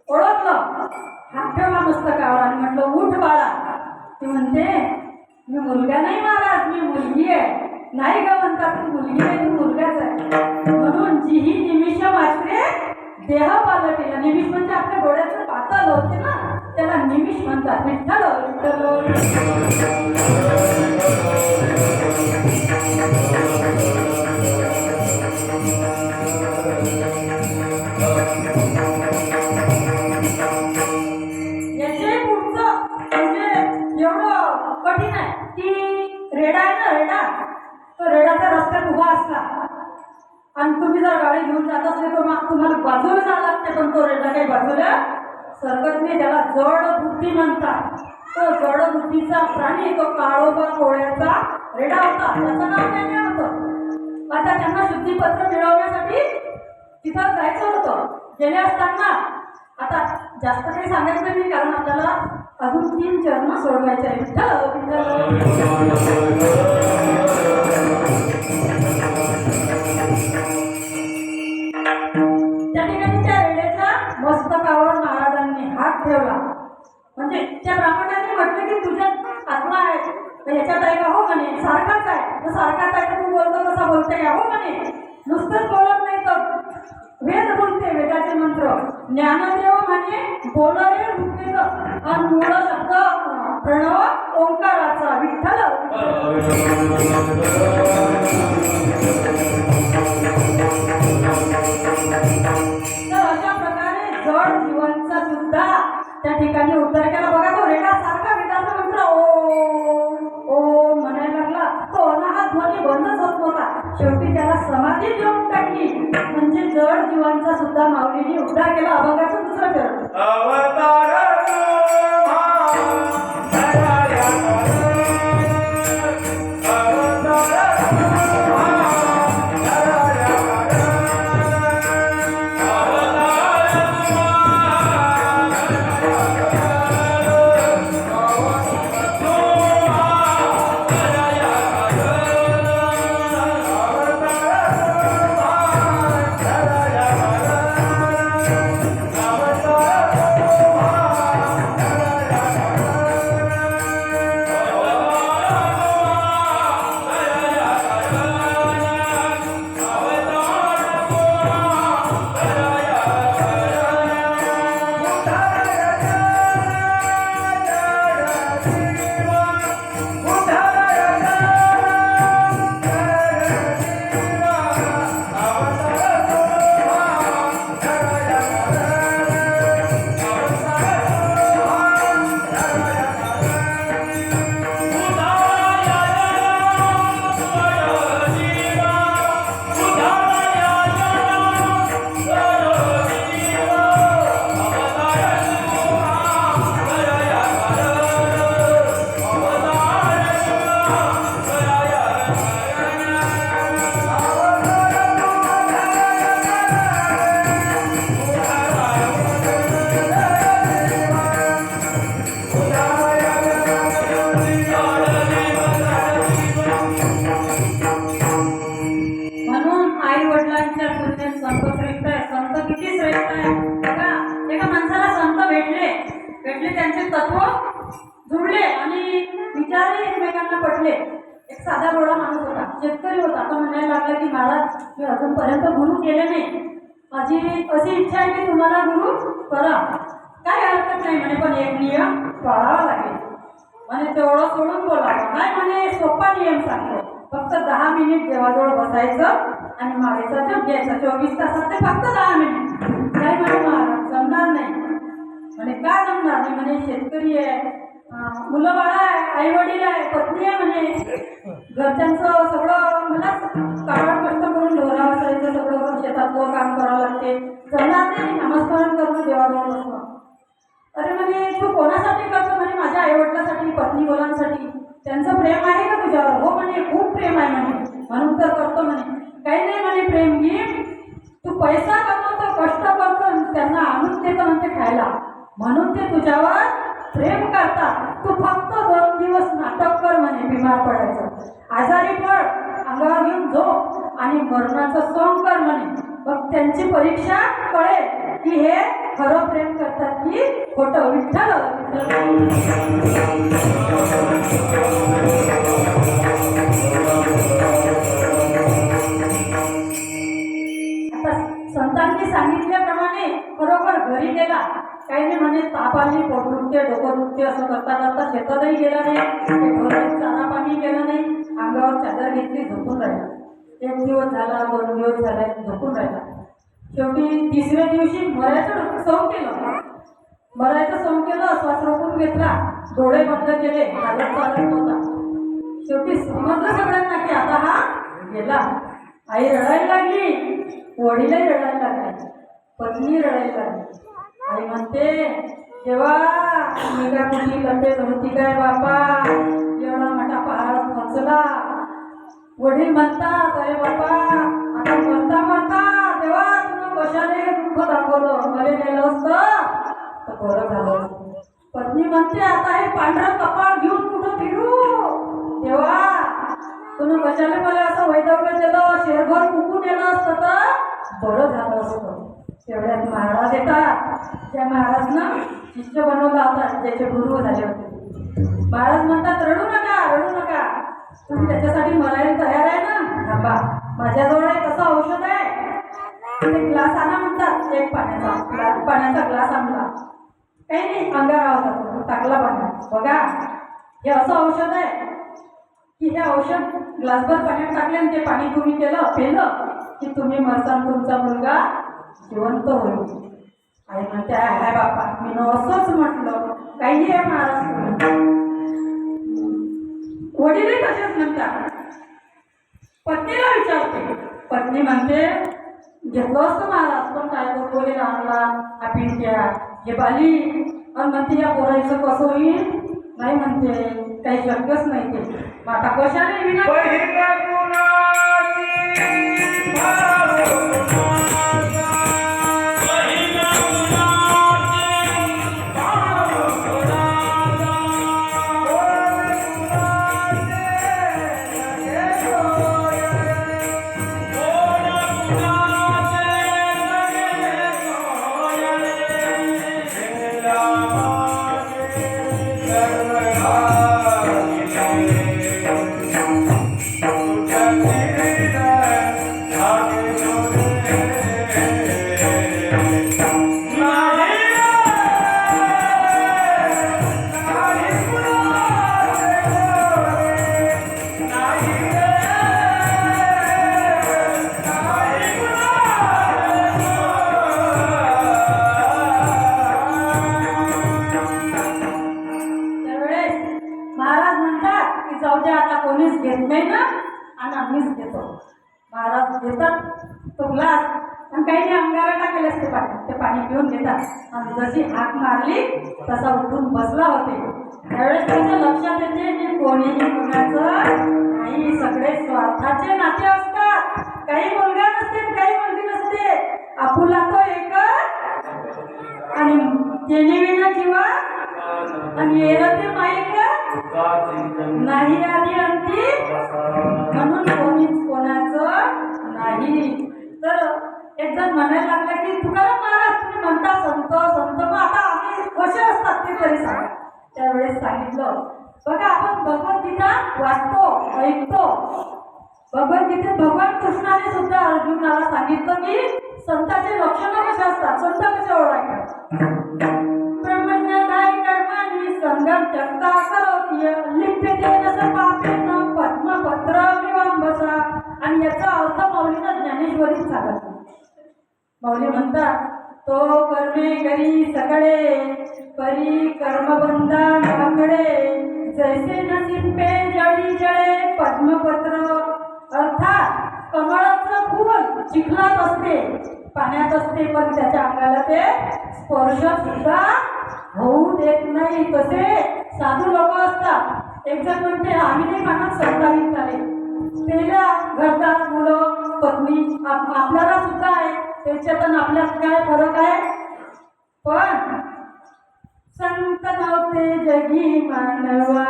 ओळखलं. हात ठेवला मस्तकावर आणि म्हटलं उठ बाळा. ती म्हणते मी मुलगा नाही महाराज, मी मुलगी आहे. नाही ग म्हणतात, तू मुलगी आहे, तू मुलगाच आहे. म्हणून जी ही निमिष मात्रे देह पालटेला. निमिष म्हणजे आपल्या डोळ्याचं पातळ होते ना, त्याला निमिष म्हणतात. विठ्ठल याचे पुढचं म्हणजे एवढं कठीण आहे की रेडा आहे ना, रेडा तो रेडाच्या रस्त्यात उभा असला आणि तुम्ही जर गाडी घेऊन जात असले तर मग तुम्हाला बाजूला जावं लागते. पण तो रेडा काही बाजूला सरकत नाही. त्याला जड बुद्धी म्हणतात. तो जड बुद्धीचा प्राणी, तो काळोबा कोळ्याचा रेडा होता, त्याचं नाव त्याने होतं. आता त्यांना शुद्धीपत्र मिळवण्यासाठी तिथं जायचं होतं. गेले असताना आता जास्त काही सांगायचं नाही कारण आपल्याला अजून 3 चरण सोडवायचे आहे. विठ्ठल त्या ठिकाणी त्या रेड्याच्या मस्तकावर महाराजांनी हात ठेवला. म्हणजे त्या ब्राह्मणाने म्हटलं की तुझ्यात आत्मा आहे तर याच्यात आहे का? हो म्हणे. सारखाच आहे. तर सारखाच आहे तर तू बोलतो तसा बोलते का? हो म्हणे. नुसतंच बोलत नाही तर वेद बोलते, वेदाचे मंत्र. ज्ञानदेव म्हणे बोलरे रूपेत आणि मूळ शब्द प्रणव ओंकाराचा. विठ्ठल तर अशा प्रकारे जड जीवांचा सुद्धा त्या ठिकाणी उद्धार केला. बघा तो रेडा सारखा वेदाचा मंत्र ओ ओ म्हणायला लागला. तो अनाहत ध्वनी बंदच होत नव्हता. शेवटी त्याला समाधी देऊन टाकली. म्हणजे जड जीवांचा सुद्धा माऊलीने उद्धार केला. अभंगाचं दुसरं चरण. अवतार त्यांचे तत्व जुळले आणि विचारही एकमेकांना पटले. एक साधा रोडा माणूस होता, शेतकरी होता. तो म्हणायला लागला की महाराज मी अजूनपर्यंत गुरु केले नाही. माझी अशी इच्छा आहे की तुम्हाला गुरु करा. काय हरकत नाही म्हणे, पण एक नियम पाळावा लागेल म्हणे. तेवढं सोडून बोलावं नाही म्हणे. सोपा नियम सांगतो. फक्त 10 मिनिट देवाजवळ बसायचं आणि माळेचा जप घ्यायचा. 24 तासात ते फक्त 10 मिनिट. काय म्हणे महाराज जमणार नाही म्हणे. काय जमणार नाही म्हणे. शेतकरी आहे, मुलं बाळा आहे, आई वडील आहे, पत्नी आहे म्हणे. घरच्यांचं सगळं मला काळात कष्ट करून ढोरा असायचं, सगळं शेतातलं काम करावं लागते. जमणार नाही नामस्मरण करून देवाजवळ बसणं. अरे म्हणे तू कोणासाठी करतो म्हणे. माझ्या आईवडिलांसाठी, पत्नी मुलांसाठी. त्यांचं प्रेम आहे का तुझ्यावर? हो म्हणे खूप प्रेम आहे म्हणे, म्हणून तर करतो म्हणे. काही नाही म्हणे प्रेम घे. तू पैसा कमवतो, कष्ट करतो, त्यांना आणून देतो म्हणते खायला, म्हणून ते तुझ्यावर प्रेम करतात. तू फक्त 2 दिवस नाटक कर म्हणे. बिमार पडायचं, आजारी पड, अंगावर घेऊन झोप आणि मरणाचं सोंग कर म्हणे. मग त्यांची परीक्षा कळेल की हे खरं प्रेम करतात की खोटं. विठ्ठल आता संतांनी सांगितल्याप्रमाणे खरोखर घरी गेला. काही नाही म्हणे ताप आली, पोट दुखते, डोकं दुखते असं करता करता शेतातही गेला नाही, घरात चारा पाणी केलं नाही, अंगावर चादर घेतली, झोपून राहिला. 1 दिवस झाला, 2 दिवस झाला, झोपून राहिला. शेवटी 3ऱ्या दिवशी मरायचं सौं केलं. मरायचं सौं केलं, श्वास रोखून घेतला, डोळे बंद केले, हालत चालत होता. शेवटी समजलं सगळ्यांना की आता हा गेला. आई रडायला लागली, वडीलही रडायला लागले, पत्नी रडायला लागली. आई म्हणते देवा मी काय कुठली लंबेच होती काय बापा, एवढा मोठा पहाड पोचला. वडील म्हणतात अरे बापा आता मरता मरता देवा तुला कशाने दुःख दाखवलं, मला नेलं असतं तर बरं झालं. पत्नी म्हणते आता हे पांढरं कपाळ घेऊन कुठं फिरू देवा, तुम्ही कशाने मला असं वैदव्य दिलं, शेरभर कुकू दिलं असतं तर बरं झालं असतं. तेवढ्यात महाराज येतात. त्या महाराजना शिष्य बनवला होता, ज्याचे गुरु झाले होते. महाराज म्हणतात रडू नका, रडू नका, तुम्ही त्याच्यासाठी मरायला तयार आहे ना, थांबा, माझ्याजवळ एक असं औषध आहे. ते ग्लास आणा म्हणतात, एक पाण्याचा ग्लास आणला, काही नाही, अंगारा होता, टाकला पाण्यात. बघा हे असं औषध आहे की हे औषध ग्लासभर पाण्यात टाकले आणि ते पाणी तुम्ही पेलं की तुम्ही मरसान, तुमचा मुलगा जिवंत होईल. आणि म्हणते हाय बाप्पा, मी असंच म्हटलं, काही आहे महाराज. वडीलही तसेच म्हणतात. पत्नीला विचारते, पत्नी म्हणते घेतलं असतं महाराज, पण काय करतो हे लहान लहान हा पिंट्या, हे बाली, आणि म्हणते या पोरायचं कसं होईल, नाही म्हणते काही शक्यच नाही ते. माता कशाने विना घेत नाही ना, आणि आम्हीच घेतो. महाराज घेतात तो ग्लास आणि काही नाही अंगारा टाकले असते पाणी, ते पाणी पिऊन घेतात आणि जशी हाक मारली तसा उठून बसला होते. त्यावेळेस त्याच्या लक्षात येते की कोणीही मुलाचं नाही, सगळे स्वार्थाचे नाते असतात. काही मुलगा नसते, काही मुलगी नसते, आपुला तो एक आणि जेणे विना जीवा आणि येणं ते माईक नाही आधी अंती, म्हणून कोणीच कोणाचं नाही. तर एक जण म्हणायला लागला की तुकाराम महाराज तुम्ही म्हणता संत संत, मग आता आम्ही कसे असतात ते तरी सांगा. त्यावेळेस सांगितलं बघा, आपण भगवद्गीता वाचतो, ऐकतो. भगवद्गीतेत भगवान कृष्णाने सुद्धा अर्जुनाला सांगितलं की संताचे लक्षण कसे असतात, संत कसे ओळखायचे. ब्रह्मज्ञानाय कर्माणि संगम त्यक्ता करोति लिप्यते न पापेन पद्मपत्र विवांबसा. आणि याचा अर्थ माऊलीचा ज्ञानेश्वरीत सांगत. माऊली म्हणतात तो कर्मे करी सकळे, परी कर्मबंधा नाकडे, जैसे नसिंपे जळी जळे पद्मपत्र. अर्थात कमळाचं फूल चिखलात असते, पाण्यात असते, पण त्याच्या अंगाला ते स्पर्श सुद्धा होऊ देत नाही. तसे साधू लोक असतात. एक जण म्हणते आम्ही नाही म्हणत संतावित झाले, त्याला घरदार मुलं पत्नी आपल्याला सुद्धा आहे, त्याच्यात आपल्यात काय फरक आहे. पण संत नव्हते जगी मानवा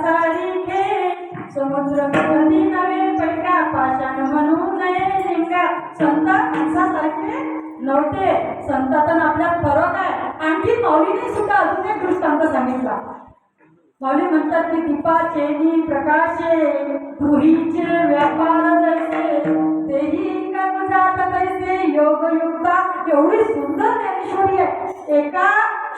सारिखे, समुद्र नदी नवे पैका पाषाण म्हणून नये लिंगा. संत माणसासारखे नव्हते, संतात आपल्यात फरक आहे. आणखी माऊलीने सुद्धा अजून एक दृष्टांत सांगितला. माऊली म्हणतात की दीपाचेनी प्रकाशे, गृहीचे व्यापार जैसे, तेही कर्म जात तैसे योगयुक्ता. एवढी सुंदर ज्ञानेश्वरी आहे. एका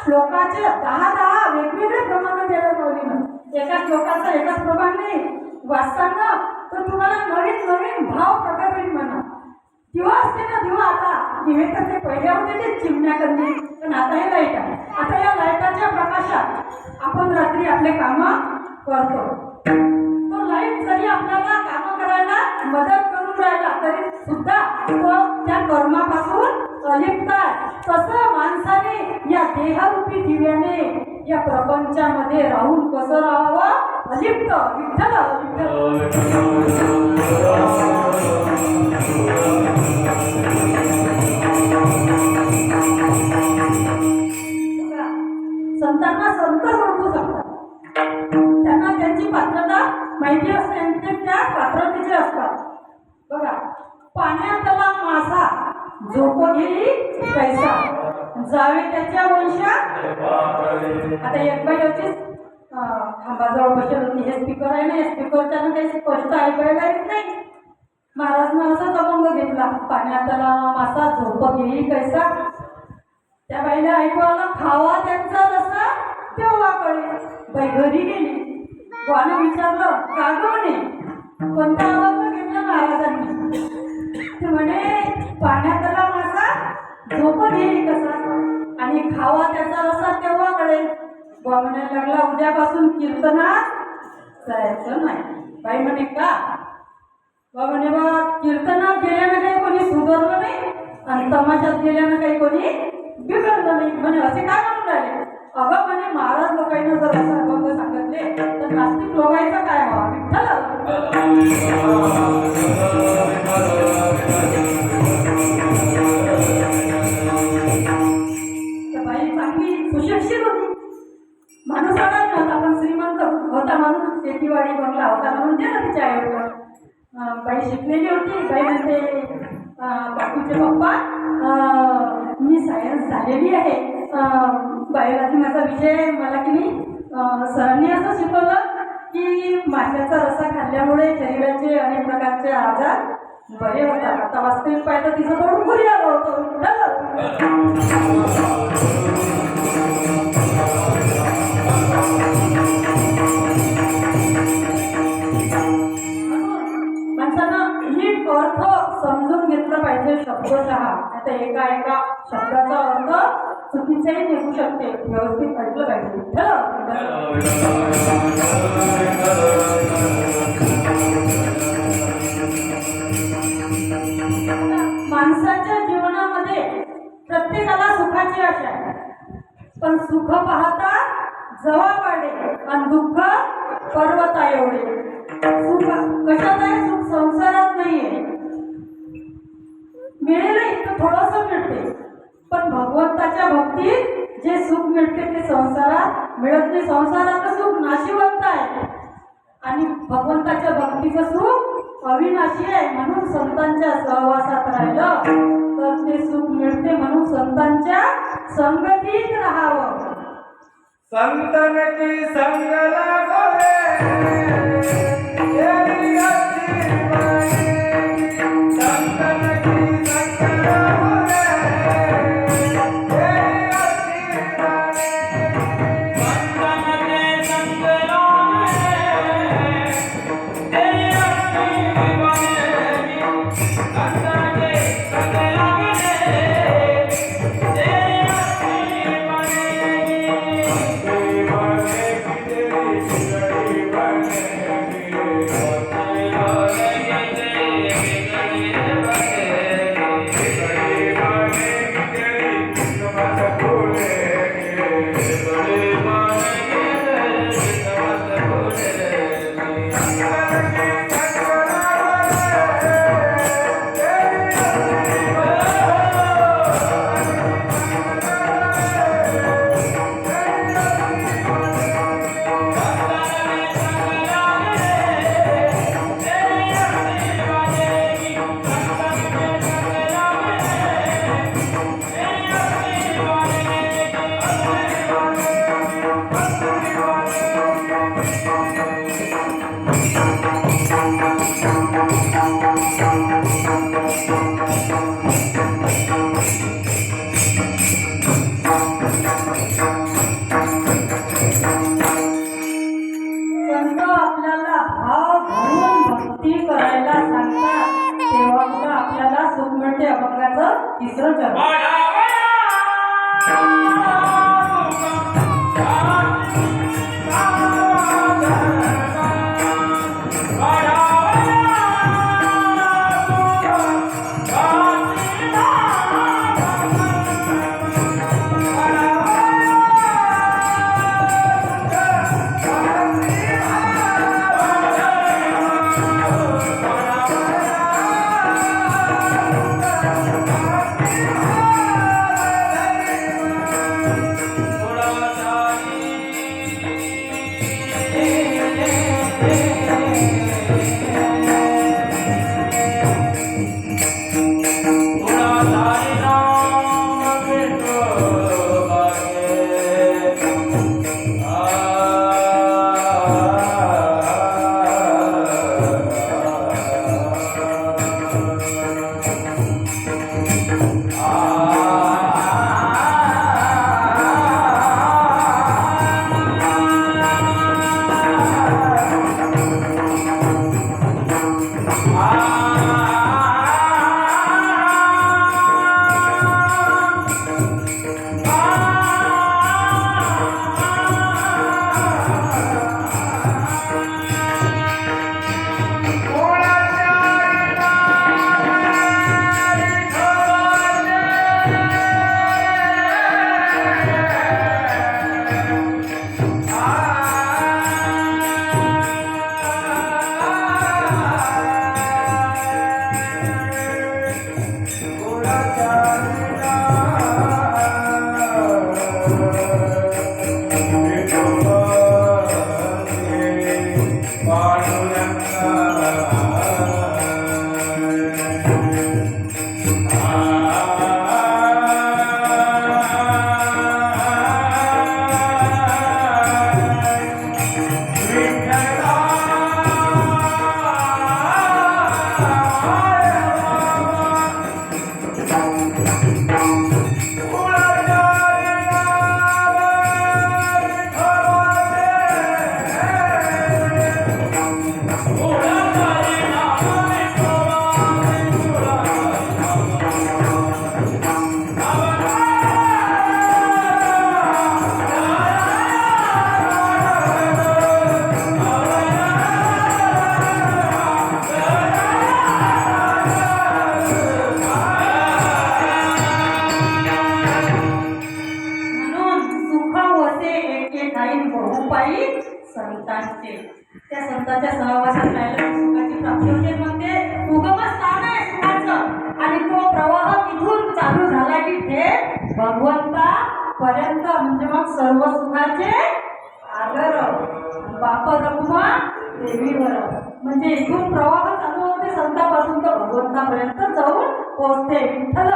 श्लोकाचे 10 वेगवेगळे प्रमाण दिलं माऊलीनं. एका श्लोकाचं एकाच प्रमाण नाही, वाचताना तर तुम्हाला नवीन नवीन भाव प्रकट होईल. म्हणा दिवा असते ना, दिवा आता दिवे तर ते पहिले होते ते चिमण्या कंदी, पण आता हे लाईट आहे. आता या लाईटाच्या प्रकाशात आपण रात्री आपले कामं करतो. तो लाईट जरी आपल्याला कामं करायला मदत करून राहिला तरी सुद्धा तो त्या कर्मापासून अलिप्त आहे. तसं माणसाने या देहरूपी दिव्याने या प्रपंचामध्ये राहून कसं राहावं, अलिप्त. विठ्ठल घेई कैसा जावे त्याच्या वंशा. आता एक बाई होती खांबाजवळ बसत होती. हे स्पीकर आहे ना, या स्पीकरच्या काही स्पष्ट ऐकायला येत नाही. महाराजनं असाच अभंग घेतला, पाण्यातला मासा झोप घेई कैसा. त्या बाईला ऐकू आलं, खावा त्यांचा रसा तेव्हा कळे. बाई घरी गेली, वानं विचारलं का गं म्हणे कोणता अभंग घेतला महाराजांनी. ते म्हणे पाण्यातला मासा झोप घेई कसा आणि खावा त्याचा रसा तेव्हा कळेल. बा म्हणायला लागला, उद्यापासून कीर्तनात जायचं नाही. बाई म्हणे का. बा म्हणे बा कीर्तनात गेल्यानं काही कोणी सुधारलं नाही आणि तमाशात गेल्यानं काही कोणी बिघडलं नाही. म्हणे असे काय म्हणून राहिले. अगं म्हणे महाराज लोकांना जर असं अभंग सांगितले तर नास्तिक लोकांचं काय व्हावं. बाई चांगली सुशिक्षित होती, माणूस अडाणी होता पण श्रीमंत होता म्हणून शेतीवाडी बंगला होता म्हणून दिला तिच्या आईवर. बाई शिकलेली होती. बाई म्हणते बापूचे पप्पा मी सायन्स झालेली आहे. बायोलॉजी माझा विषय. मला की नाही सरांनी असं शिकवलं की माशाचा रसा खाल्ल्यामुळे शरीराचे अनेक प्रकारचे आजार बरे होतात. आता वास्तविक पाहिजे तिचं थोडं घरी आलं होतं. माणसानं नीट अर्थ समजून घेतलं पाहिजे शब्दशः. आता एका शब्दाचा अर्थ चुकीचाही निघू शकते. व्यवस्थित ऐकलं पाहिजे. माणसाच्या जीवनामध्ये प्रत्येकाला सुखाची आशा आहे, पण सुख पाहता जवळ पाडे आणि दुःख पर्वता एवढे. सुख कशात आहे. सुख संसारात नाहीये. मिळेल इतकं थोडंसं मिळते, पण भगवंताच्या भक्तीत जे सुख मिळते ते संसारात मिळत नाही. संसाराचं सुख नाशिवंत आहे आणि भगवंताच्या भक्तीचं सुख अविनाशी आहे. म्हणून संतांच्या सहवासात राहिलं तर ते सुख मिळते. म्हणून संतांच्या संगतीत राहावं. संतन की संग लागो तिसरं चरण. थोडा म्हणजे मग ते उगमस्थान आहे सुखाचं आणि तो प्रवाह तिथून चालू झाला की थेट भगवंतापर्यंत म्हणजे मग सर्व सुखाचे आगर बाप रखुमा देवीवर म्हणजे इथून प्रवाह चालू होते संतापासून तर भगवंतापर्यंत जाऊन पोहोचते विठ्ठल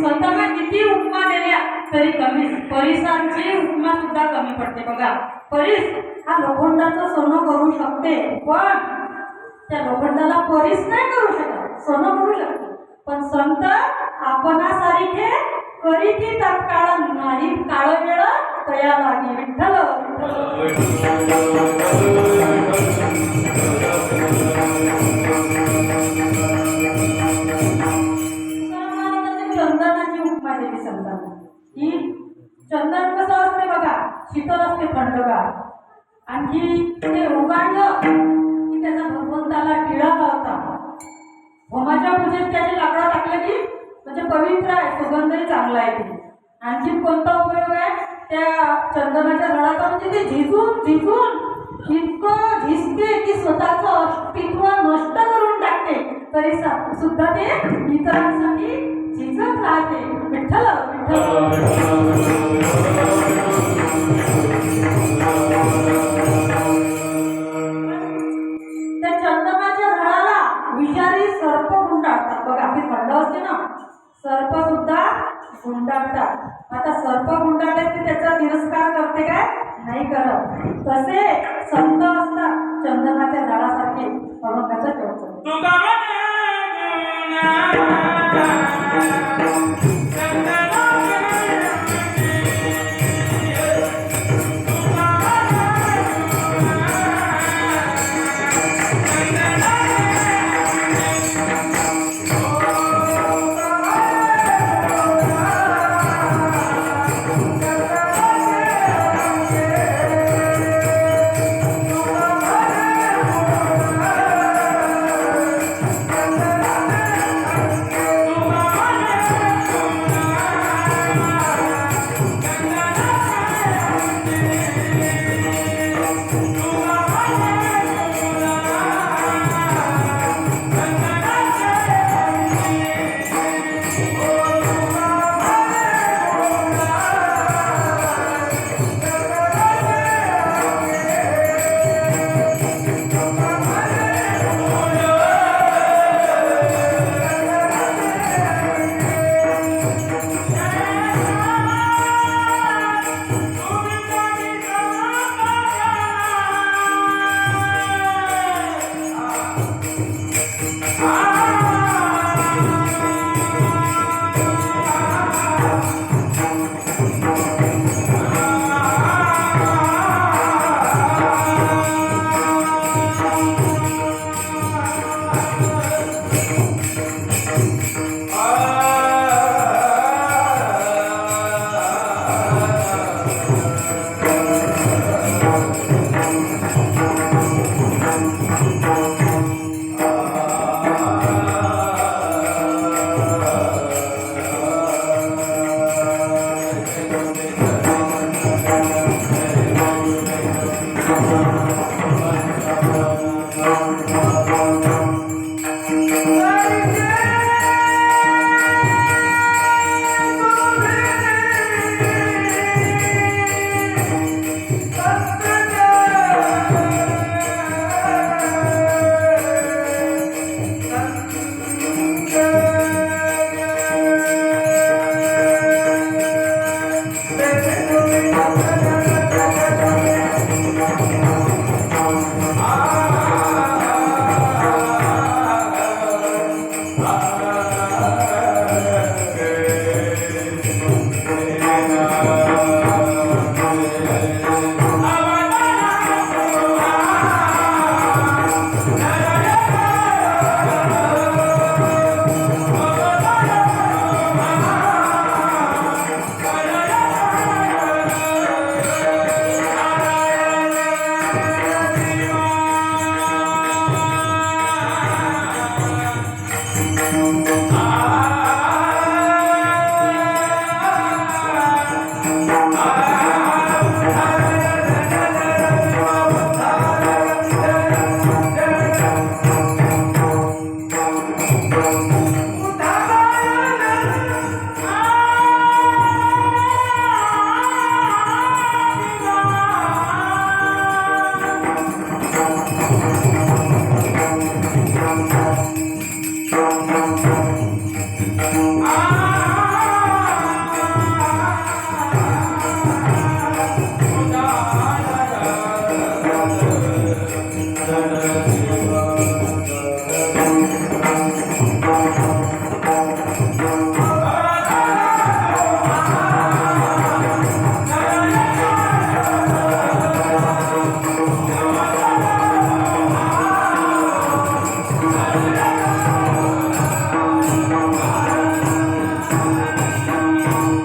संतांना किती उपमा दिल्या तरी कमी परिसांची उपमा सुद्धा कमी पडते बघा परिस हा लोखंडाचं सोनं करू शकते पण त्या लोखंडाला परिस नाही करू शकत सोनं करू शकते पण संत आपणासारखे करीती तत्काळ नाही काळ वेळ तया लागी विठ्ठल चंदनाची उपमा दिली संतांना ही चंदन कसं असते बघा शीतल असते थंडगार आणखी ते उगाडलं की त्याचा भगवंताला टिळा लावतात होमाच्या पूजेत त्याचे लाकडं टाकले की म्हणजे पवित्र आहे सुगंधही चांगला आहे ते आणखी कोणता उपयोग आहे त्या चंदनाच्या झाडाचा म्हणजे ते झिजून इतकं झिजते की स्वतःचं अस्तित्व नष्ट करून टाकते तरी सुद्धा ते इतरांसाठी झिजत राहते विठ्ठल त्या चंदनाच्या झाडाला विषारी सर्प गुंडाळतात बघा आपली थंड असते ना सर्प सुद्धा गुंडाळतात आता सर्प गुंडाळले की त्याचा तिरस्कार करते काय नाही करत तसे संत असतात चंदनाच्या झाडासारखे अभंगाचं ठेवतं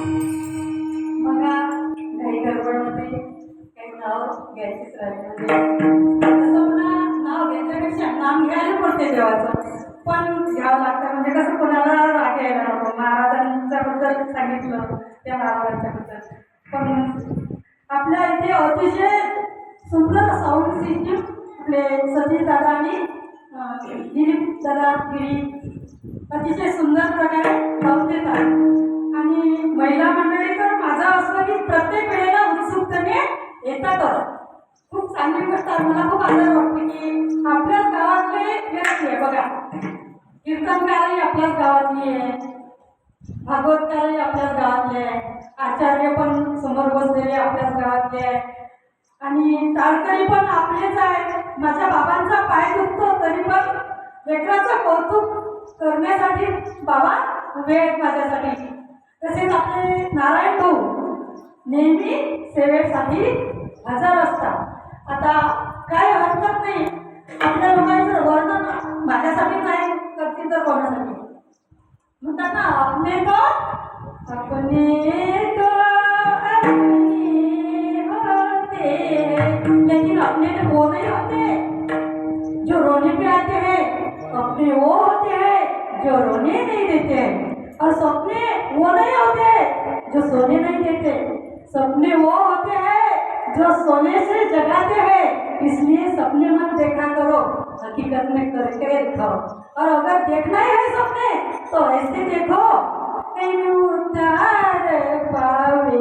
बघा काही गडबडमध्ये काही नाव घ्यायचीच राहिली तसं म्हणा नाव घेतल्यापेक्षा नाम घ्यायला पडते देवाचं पण घ्यावं लागतं म्हणजे कसं कोणाला राग यायला नको महाराजांच्याबद्दल सांगितलं त्या महाराजांच्याबद्दल पण आपल्या इथे अतिशय सुंदर साऊंड सिस्टीम आपले सतीश दादा आणि दिलीप दादा गिरी अतिशय सुंदर प्रकारे लावून देतात आणि महिला मंडळी तर माझं असं की प्रत्येक वेळेला उत्सुकतेने येतातच खूप चांगली गोष्ट आहे मला खूप आनंद वाटतो की आपल्याच गावातले व्यक्ती आहे बघा कीर्तनकारही आपल्याच गावातली आहे भागवतकारही आपल्याच गावातले आहे आचार्य पण समोर बसलेले आपल्याच गावातले आहे आणि टाळकरी पण आपलेच आहे माझ्या बाबांचा पाय दुखतो तरी पण लेकराचं कौतुक करण्यासाठी बाबा उभे आहेत माझ्यासाठी तसेच आपले नारायण भाऊ नेहमी सेवेसाठी हजर असतात आता काय हरकत नाही आपल्या लोकांचं वर्णन माझ्यासाठी नाही करतील तर कोणासाठी म्हणतात ना अपने तो होते लेकिन अपने तो वो नहीं होते जो रोने पे आते हैं अपने वो होते हैं जो रोने नहीं देते और सपने वो नहीं होते जो सोने नहीं देते सपने वो होते हैं जो सोने से जगाते हैं इसलिए सपने मत देखा करो हकीकत में करके दिखाओ और अगर देखना ही है सपने तो ऐसे देखो कहीं उतार पावे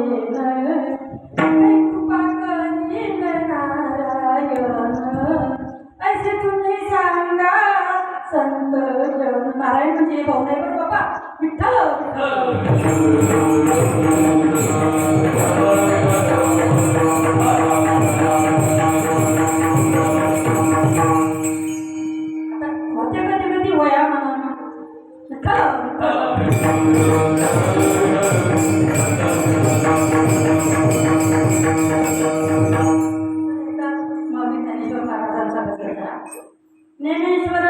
कहीं कृपा करील नारायण ऐसे तुम्ही सांगा संत जन नारायण म्हणजे भाऊ नाही पण बाबा विठ्ठल होते कधी कधी वया म्हणून स्वामी ज्ञानेश्वर महाराजांचा बघितला ज्ञानेश्वर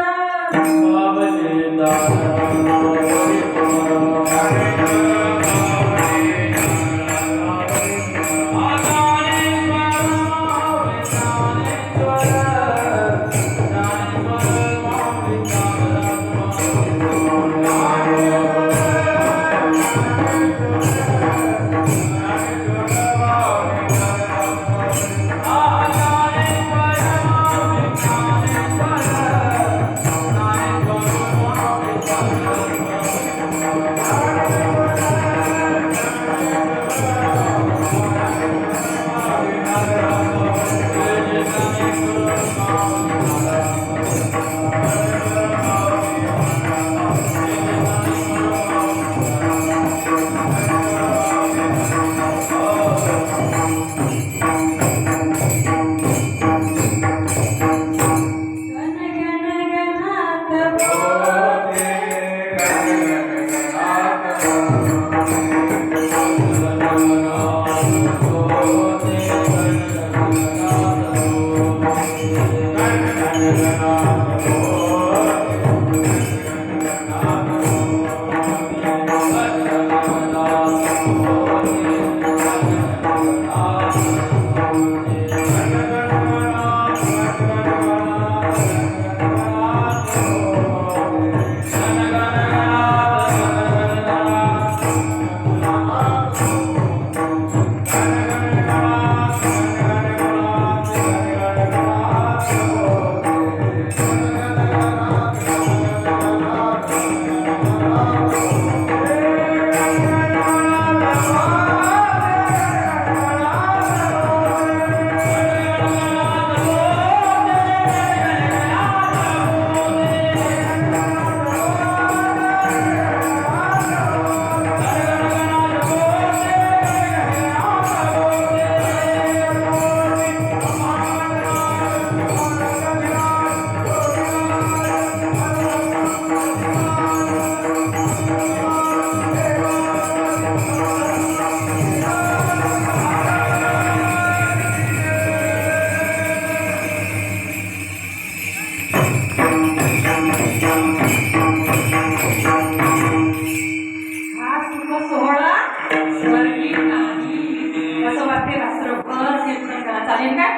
रात्री रात्रभर कीर्तन करा, चालेल काय?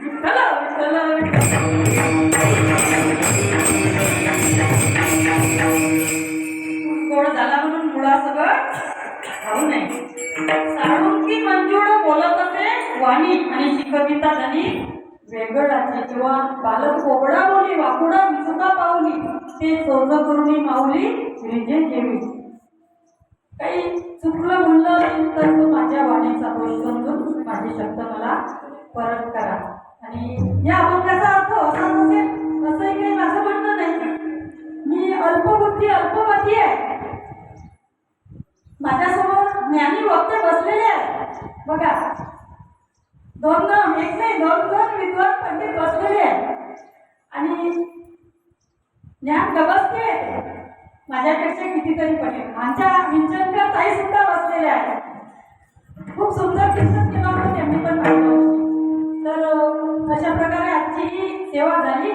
विठ्ठल विठ्ठल गोड झाला म्हणून मुळा सगळं खाऊ नये. साळुंकी मंजूळ बोलत असे वाणी आणि शिकविता धनी वेगळाची किंवा बालक कोबडा बोली वाकुडा विसुका पावली ते सोज करुणी माऊली रिजे जेवी. काही चुकलं म्हणलं तर तो माझ्या वाणीचा दोष समजून माझे शब्द मला परत करा. आणि या अभंगाचा अर्थ असा नसेल असंही काही माझं म्हणणं नाही. मी अल्पबुद्धी अल्पमती आहे. माझ्यासमोर ज्ञानी वक्ते बसलेले आहे बघा. एक नाही दोन विद्वान पंडित बसलेले आहेत आणि ज्ञान गबसते माझ्यापेक्षा कितीतरी पटेल. आमच्या विंचनकर ताई सुद्धा बसलेल्या आहेत. खूप सुंदर कीर्तन केलं होतं त्यांनी पण मागच्या वर्षी. तर अशा प्रकारे आजची ही सेवा झाली.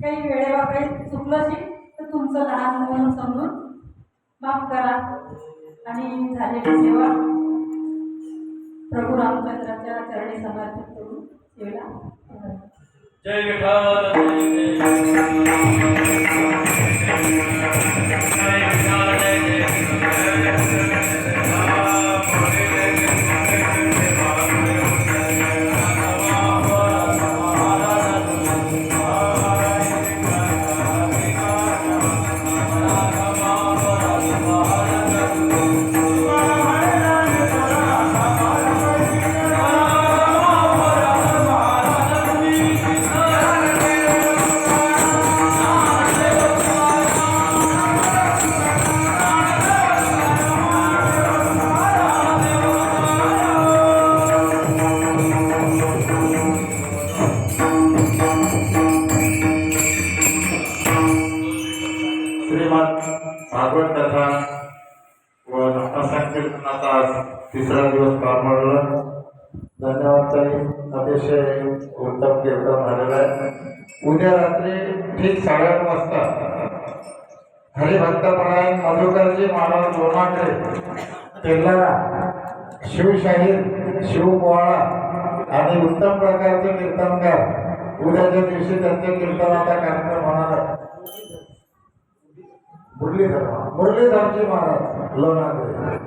काही वेळेवर काही चुकलं असेल तर तुमचं लहान म्हणून समजून माफ करा. आणि झालेली सेवा प्रभू रामचंद्राच्या चरणी समर्पित करून सेवेला जय विठ्ठल भागवत कथा व संकीर्तनाचा आज तिसरा दिवस पार पडला. धन्यवाद ताई, अतिशय उत्तम कीर्तन झालेलं आहे. उद्या रात्री ठीक 8:30 वाजता हरिभक्तपरायण मधुकरजी महाराज लोणाकडे तेलारा शिवशाहीर शिवपोवाळा आणि उत्तम प्रकारचे कीर्तनकार उद्याच्या दिवशी त्यांच्या कीर्तनाचा कार्यक्रम होणार आहे. मुरलीधरजी महाराज लोणाकडे